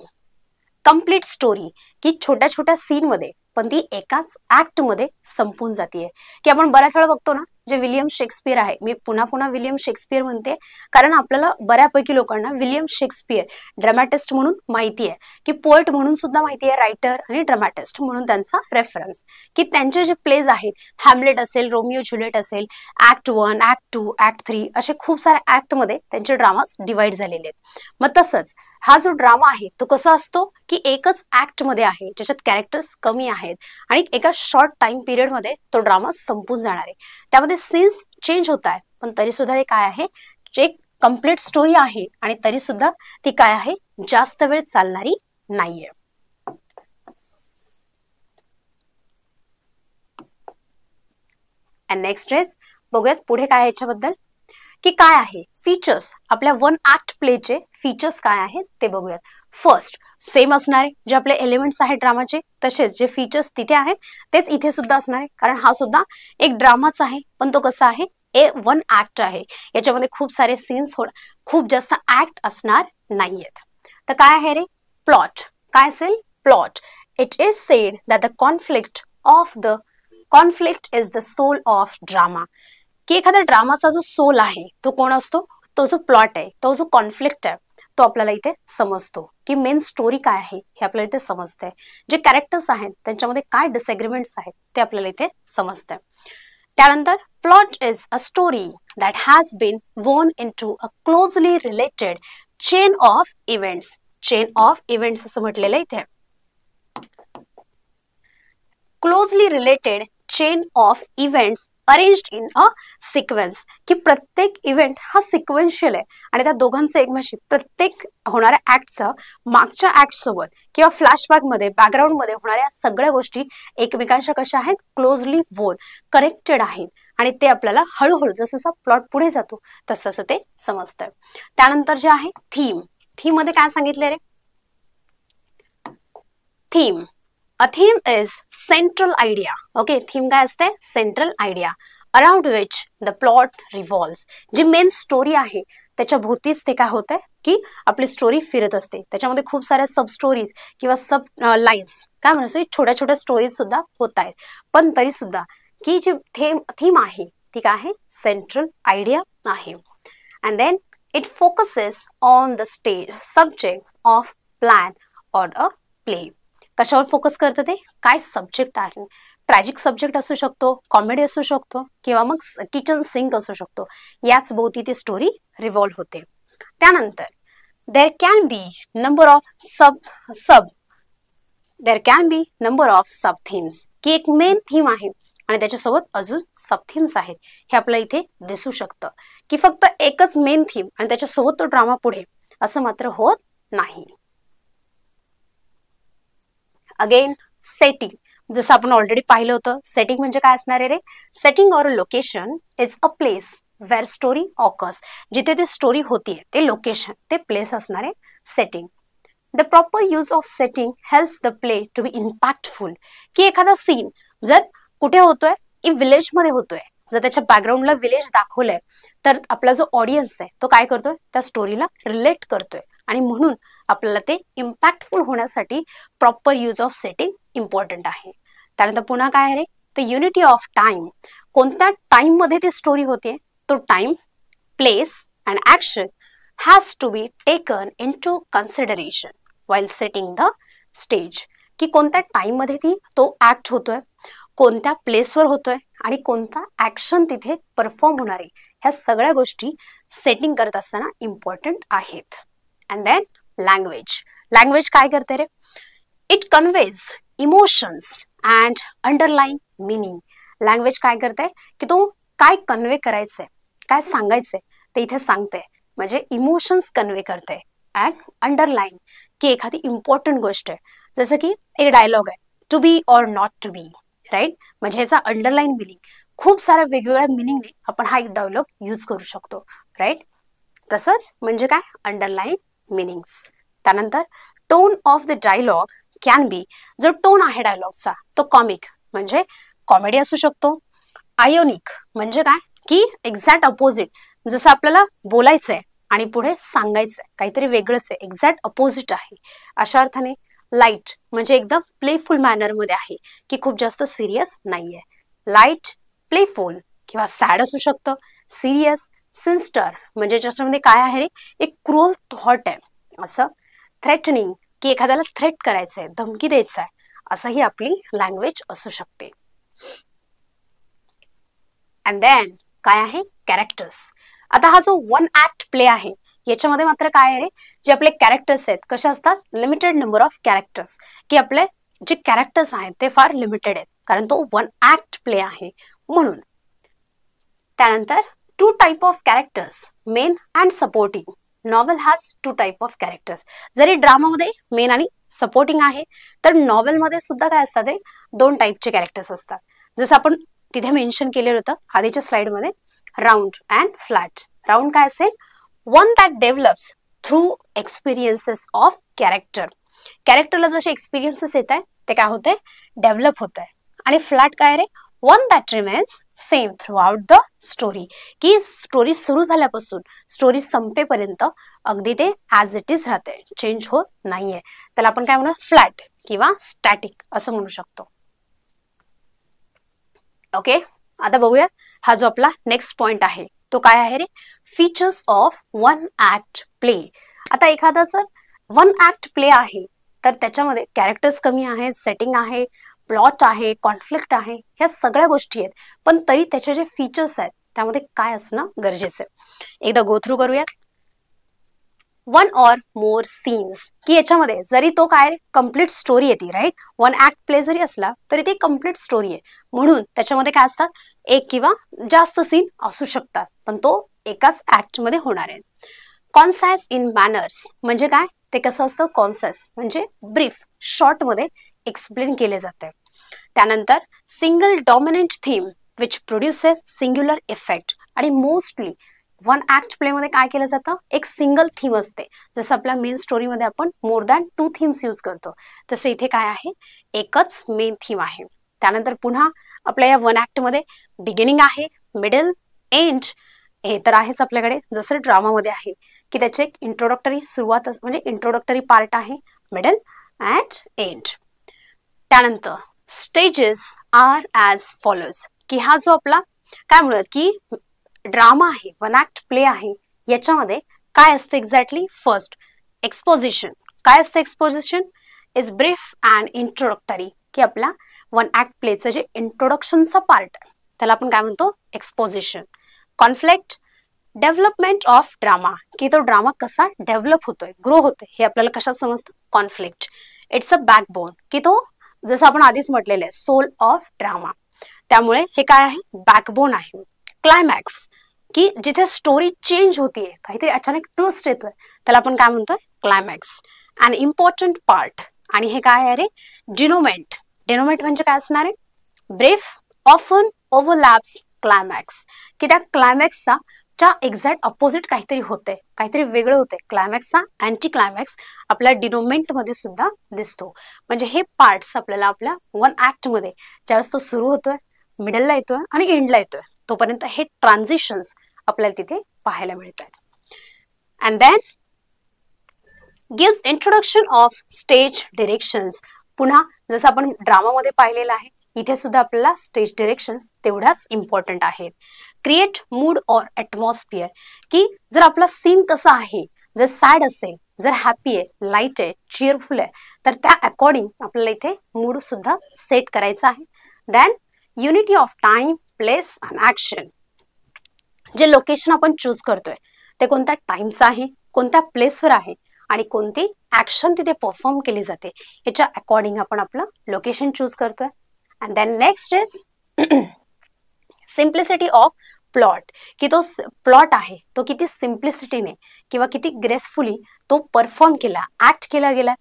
कंप्लीट स्टोरी, की छोट्या छोट्या सीन मध्ये पण ती एकाच ऍक्ट मध्ये संपून जाते. की आपण बऱ्याच वेळा बघतो ना, जे विलियम शेक्सपियर आहे, मी पुन्हा पुन्हा विलियम शेक्सपियर म्हणते कारण आपल्याला बऱ्यापैकी लोकांना विलियम शेक्सपियर ड्रामॅटिस्ट म्हणून माहिती आहे, की पोएट म्हणून सुद्धा माहिती आहे, रायटर आणि ड्रामॅटिस्ट म्हणून त्यांचा रेफरन्स, की त्यांचे जे प्लेज आहेत, हॅमलेट असेल, रोमिओ ज्युलियट असेल, ऍक्ट 1, ऍक्ट 2, ऍक्ट 3 असे खूप साऱ्या ऍक्ट मध्ये त्यांचे ड्रामास डिवाइड झालेले आहेत. मग तसंच हा जो ड्रामा आहे तो कसा असतो की एकच ऍक्ट मध्ये आहे, ज्याच्यात कॅरेक्टर्स कमी आहेत आणि एका शॉर्ट टाइम पिरियड मध्ये तो ड्रामा संपून जाणार आहे. त्यामध्ये सीन्स चेंज होत आहेत पण तरी सुद्धा ते काय आहे, जे कंप्लीट स्टोरी आहे आणि तरी सुद्धा ती काय आहे, जास्त वेळ चालणारी नाहीये. अँड नेक्स्ट इज बघूयात पुढे काय याच्याबद्दल, की काय आहे फीचर्स, आपल्या वन ऍक्ट प्लेचे फीचर्स काय आहेत ते बघूयात. फर्स्ट, सेम असणारे जे आपले एलिमेंट्स आहेत ड्रामाचे, तसेच जे फीचर्स तिथे आहेत तेच इथे सुद्धा असणार आहे, कारण हा सुद्धा एक ड्रामाच आहे पण तो कसा आहे, वन ऍक्ट आहे. याच्यामध्ये खूप सारे सीन्स, खूप जास्त ऍक्ट असणार नाहीयेत. तर काय आहे रे, प्लॉट. काय असेल, plot. It is said that the conflict is the soul of drama. की एखाद्या ड्रामाचा जो सोल आहे तो कोण असतो, तो जो प्लॉट आहे, तो जो कॉन्फ्लिक्ट आहे तो आपल्याला इथे समजतो, की मेन स्टोरी काय आहे हे आपल्याला इथे समजतंय, जे कॅरेक्टर्स आहेत त्यांच्यामध्ये काय डिसएग्रीमेंट्स आहेत ते आपल्याला इथे समजतंय. त्यानंतर plot is a story that has been woven into a closely related chain of events. Chain of events असं म्हटलेलं इथे, closely related chain of events arranged in a sequence. की प्रत्येक इव्हेंट हा सिक्वेन्शियल आहे आणि त्या दोघांचं एकमेकांशी, प्रत्येक होणाऱ्या ऍक्टचं मागच्या ऍक्ट सोबत किंवा फ्लॅशबॅक मध्ये, बॅकग्राऊंड मध्ये होणाऱ्या सगळ्या गोष्टी एकमेकांच्या कशा आहेत, क्लोजली वोन, कनेक्टेड आहेत आणि ते आपल्याला हळूहळू जसं जसा प्लॉट पुढे जातो तसं तसं ते समजतं. त्यानंतर जे आहे थीम. थीम मध्ये काय सांगितले रे, theme, a theme is central idea. Okay, theme काय असते, central idea. Around which the plot revolves. जी मेन स्टोरी आहे त्याच्या भोवतीच ते काय होत आहे की आपली स्टोरी फिरत असते. त्याच्यामध्ये खूप साऱ्या सब स्टोरीज किंवा सब लाईन्स काय म्हणायचं छोट्या छोट्या स्टोरीज सुद्धा होत आहेत, पण तरी सुद्धा की जी थीम आहे ती काय आहे, सेंट्रल आयडिया आहे. And then it focuses on the stage subject of plan or a play. कशावर फोकस करतं ते, काय सब्जेक्ट आहे. ट्रॅजिक सब्जेक्ट असू शकतो, कॉमेडी असू शकतो किंवा मग किचन सिंक असू शकतो. याच भोवती ती स्टोरी रिव्हॉल्व होते. त्यानंतर there can be number of sub themes, की एक मेन थीम आहे आणि त्याच्यासोबत अजून सब थीम्स आहेत. हे आपल्याला इथे दिसू शकतं की फक्त एकच मेन थीम आणि त्याच्यासोबत तो ड्रामा पुढे असं मात्र होत नाही. अगेन सेटिंग, जसं आपण ऑलरेडी पाहिलं होतं. सेटिंग म्हणजे काय असणार आहे रे, setting or location is a place where story occurs. जिथे ते स्टोरी होतीये ते लोकेशन, ते प्लेस असणार आहे setting. The proper use of setting helps the play to be impactful. की एखादा सीन जर कुठे होतोय, विलेज मध्ये होतोय, जर त्याच्या बॅकग्राऊंडला विलेज दाखवलंय तर आपला जो ऑडियन्स आहे तो काय करतोय, त्या स्टोरीला रिलेट करतोय आणि म्हणून आपल्याला ते इम्पॅक्टफुल होण्यासाठी proper use of setting important आहे. त्यानंतर पुन्हा काय आहे, द युनिटी ऑफ टाइम. कोणत्या टाइम मध्ये ती स्टोरी होते, तो time, place and action has to be taken into consideration while setting the stage. की कोणत्या टाइम मध्ये तो ऍक्ट होतोय, कोणत्या प्लेसवर होतोय आणि कोणता ऍक्शन तिथे परफॉर्म होणार आहे, ह्या सगळ्या गोष्टी सेटिंग करत असताना इम्पॉर्टंट आहेत. And then language. लँग्वेज काय करते रे, it conveys emotions and underline meaning. Language काय करते की तो काय कन्वे करायचंय, काय सांगायचंय ते इथे सांगते, म्हणजे इमोशन्स कन्वे करते. अँड अंडरलाईन, की एखादी इम्पॉर्टंट गोष्ट आहे, जसं की एक डायलॉग आहे, to be or not to be, right. म्हणजे ह्याचा अंडरलाईन मिनिंग, खूप साऱ्या वेगवेगळ्या मिनिंगने आपण हा एक डायलॉग यूज करू शकतो, राईट. तसंच म्हणजे काय, अंडरलाईन मिनिंग्स. त्यानंतर tone of the dialogue can be. जो टोन आहे डायलॉगचा तो कॉमिक म्हणजे कॉमेडी असू शकतो, आयोनिक म्हणजे काय की एक्झॅक्ट अपोजिट, जसं आपल्याला बोलायचंय आणि पुढे सांगायचंय काहीतरी वेगळंच आहे, एक्झॅक्ट अपोजिट आहे, अशा अर्थाने. लाईट म्हणजे एकदम प्लेफुल मॅनर मध्ये आहे, की खूप जास्त सिरियस नाहीये. लाईट, प्लेफुल किंवा सॅड असू शकतं. सिरियस, सिन्स्टर म्हणजे ज्याच्यामध्ये काय आहे रे, एक क्रूअल थॉट आहे असं. थ्रेटनिंग, की एखाद्याला थ्रेट करायचंय, धमकी द्यायचं आहे, असंही आपली लँग्वेज असू शकते. अँड देन काय आहे, कॅरेक्टर्स. आता हा जो वन ऍक्ट प्ले आहे याच्यामध्ये मात्र काय आहे रे, जे आपले कॅरेक्टर्स आहेत कसे असतात, लिमिटेड नंबर ऑफ कॅरेक्टर्स. की आपले जे कॅरेक्टर्स आहेत ते फार लिमिटेड आहेत, कारण तो वन ऍक्ट प्ले आहे म्हणून. त्यानंतर two type of characters, main and supporting. Novel has two type of characters. जरी ड्रामामध्ये मेन आणि सपोर्टिंग आहे, तर नॉवेलमध्ये सुद्धा काय असतात रे, दोन टाईपचे कॅरेक्टर्स असतात. जसं आपण तिथे मेन्शन केलेलं होतं आधीच्या स्लाइडमध्ये, राऊंड अँड फ्लॅट. राऊंड काय असेल, one that develops through experiences of character. कॅरेक्टरला जसे एक्सपिरियन्सेस येत आहे ते काय होते, डेव्हलप होत आहे. आणि फ्लॅट काय रे, one that remains same throughout the story. की स्टोरी सुरू झाल्यापासून स्टोरी संपेपर्यंत अगदी ते ऍज इट इज राहते, चेंज होत नाहीये. त्याला आपण काय म्हणू, फ्लॅट किंवा स्टॅटिक असं म्हणू शकतो. ओके, आता बघूया हा जो आपला नेक्स्ट पॉइंट आहे तो काय आहे रे, features of one act play. आता एखादा जर वन ऍक्ट प्ले आहे तर त्याच्यामध्ये कॅरेक्टर्स कमी आहेत, सेटिंग आहे, प्लॉट आहे, कॉन्फ्लिक्ट आहे, ह्या सगळ्या गोष्टी आहेत, पण तरी त्याचे जे फीचर्स आहेत त्यामध्ये काय असणं गरजेचं आहे. एकदा गो थ्रू करूयात. वन ऑर मोर सीन्स, की याच्यामध्ये जरी तो काय कम्प्लीट स्टोरी येते, राईट. वन ऍक्ट प्ले जरी असला तरी ते कम्प्लीट स्टोरी आहे, म्हणून त्याच्यामध्ये काय असतात, एक किंवा जास्त सीन असू शकतात, पण तो एकाच ऍक्ट मध्ये होणार आहे. कॉन्साइज इन मॅनर्स म्हणजे काय, ते कसं असतं, कॉन्साइज म्हणजे ब्रीफ, शॉर्ट मध्ये एक्सप्लेन केले जाते. त्यानंतर single dominant theme which produces singular effect. आणि मोस्टली वन ऍक्ट प्ले मध्ये काय केलं जातं, एक सिंगल थीम असते. जसं आपल्या मेन स्टोरीमध्ये आपण more than two themes use करतो, तसं इथे काय आहे, एकच मेन थीम आहे. त्यानंतर पुन्हा आपल्या या वन ऍक्ट मध्ये बिगिनिंग आहे, मिडल, एंड हे तर आहेच आपल्याकडे, जसं ड्रामामध्ये आहे की त्याचे एक इंट्रोडक्टरी सुरुवात म्हणजे इंट्रोडक्टरी पार्ट आहे, मिडल अँड एंड. त्यानंतर स्टेजेस आर ॲज फॉलोज, की हा जो आपला काय म्हणूयात की ड्रामा आहे, वन ऍक्ट प्ले आहे, याच्यामध्ये काय असतं एक्झॅक्टली. First exposition. काय असतं exposition? Is brief and introductory, की आपला वन ऍक्ट प्लेचं जे इंट्रोडक्शनचा पार्ट आहे त्याला आपण काय म्हणतो? Exposition. Conflict, development of drama, की तो ड्रामा कसा डेव्हलप होतोय, ग्रो होतोय, हे आपल्याला कशात समजतं? कॉन्फ्लिक्ट. इट्स अ बॅकबोन, की तो जसं आपण आधीच म्हटलेलं आहे सोल ऑफ ड्रामा, त्यामुळे हे काय आहे? बॅकबोन आहे. क्लायमॅक्स, की जिथे स्टोरी चेंज होतीये, काहीतरी अचानक ट्विस्ट येतोय, त्याला आपण काय म्हणतोय? क्लायमॅक्स. अँड इम्पॉर्टंट पार्ट, आणि हे काय आहे रे? डिनोमेंट. डिनोमेंट म्हणजे काय असणार आहे? ब्रीफ, ऑफन ओव्हरलॅप्स क्लायमॅक्स, की त्या क्लायमॅक्सचा च्या एक्झॅक्ट अपोजिट काहीतरी होतंय, काहीतरी वेगळं होतंय. क्लायमॅक्सचा अँटी क्लायमॅक्स आपल्या डिनोमेंट मध्ये सुद्धा दिसतो. म्हणजे हे पार्ट्स आपल्याला आपल्या वन ऍक्ट मध्ये ज्यावेळेस तो सुरू होतोय, मिडलला येतोय आणि एंडला येतोय, तोपर्यंत हे ट्रान्झिशन्स आपल्याला तिथे पाहायला मिळतात. And then gives introduction of stage directions. पुन्हा जसं आपण ड्रामामध्ये पाहिलेलं आहे, इथे सुद्धा आपल्याला स्टेज डिरेक्शन्स तेवढ्याच इम्पॉर्टंट आहेत. क्रिएट मूड ऑर ॲटमॉस्फिअर, की जर आपला सीन कसा आहे, जर सॅड असेल, जर हॅपी आहे, लाईट आहे, चिअरफुल आहे, तर त्या अकॉर्डिंग आपल्याला इथे मूड सुद्धा सेट करायचा आहे. Then unity of time, place and action. जे लोकेशन आपण चूज करतोय ते कोणत्या टाइमचं आहे, कोणत्या प्लेसवर आहे आणि कोणती ऍक्शन तिथे परफॉर्म केली जाते, याच्या अकॉर्डिंग आपण आपलं लोकेशन चूज करतोय. And then next is simplicity of plot, की तो प्लॉट आहे तो किती सिम्प्लिसिटीने किंवा किती ग्रेसफुली तो परफॉर्म केला, ऍक्ट केला गेला.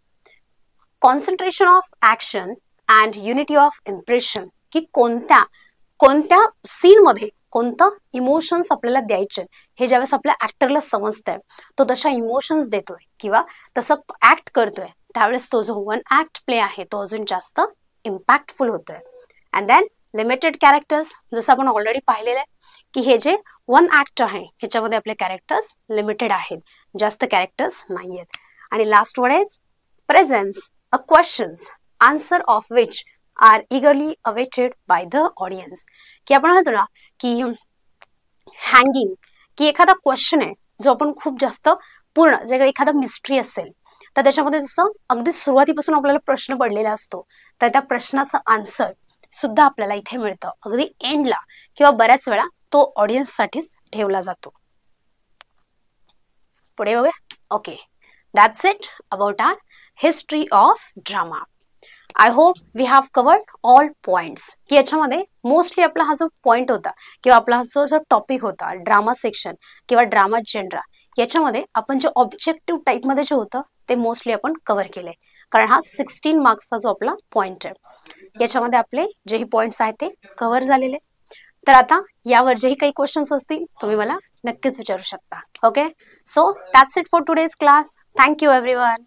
Concentration of action and unity of impression, की कोणत्या सीनमध्ये कोणतं इमोशन्स आपल्याला द्यायचे हे ज्यावेळेस आपल्या ऍक्टरला समजतंय, तो तशा इमोशन्स देतोय किंवा तसं ऍक्ट करतोय, त्यावेळेस तो जो वन ऍक्ट प्ले आहे तो अजून जास्त इम्पॅक्टफुल होतोय. अँड देन लिमिटेड कॅरेक्टर्स, जसं आपण ऑलरेडी पाहिलेलं आहे की हे जे वन ऍक्ट आहे ह्याच्यामध्ये आपले कॅरेक्टर्स लिमिटेड आहेत, जास्त कॅरेक्टर्स नाही आहेत. आणि last word is presence a questions answer of which are eagerly awaited by the audience, की आपण म्हणतो ना की हँगिंग, की एखादा क्वेश्चन आहे जो आपण खूप जास्त पूर्ण, जर एखादा मिस्ट्री असेल तर त्याच्यामध्ये जसं अगदी सुरुवातीपासून आपल्याला प्रश्न पडलेला असतो, तर त्या प्रश्नाचा आन्सर सुद्धा आपल्याला इथे मिळतं अगदी एंडला, किंवा बऱ्याच वेळा तो ऑडियन्ससाठीच ठेवला जातो. पुढे बघूया. Okay, that's it about our history of drama. I hope we have covered all points, की याच्यामध्ये मोस्टली आपला हा जो पॉइंट होता किंवा आपला जो टॉपिक होता ड्रामा सेक्शन किंवा ड्रामा जेनरा, याच्यामध्ये आपण जे ऑब्जेक्टिव्ह टाईपमध्ये जे होतं ते मोस्टली आपण कव्हर केलंय, कारण हा 16 मार्क्सचा जो आपला पॉइंट आहे याच्यामध्ये आपले जेही पॉइंट्स आहेत ते कव्हर झालेले. तर आता यावर जेही काही क्वेश्चन्स असतील तुम्ही मला नक्कीच विचारू शकता. Okay, so that's it for today's class. Thank you everyone.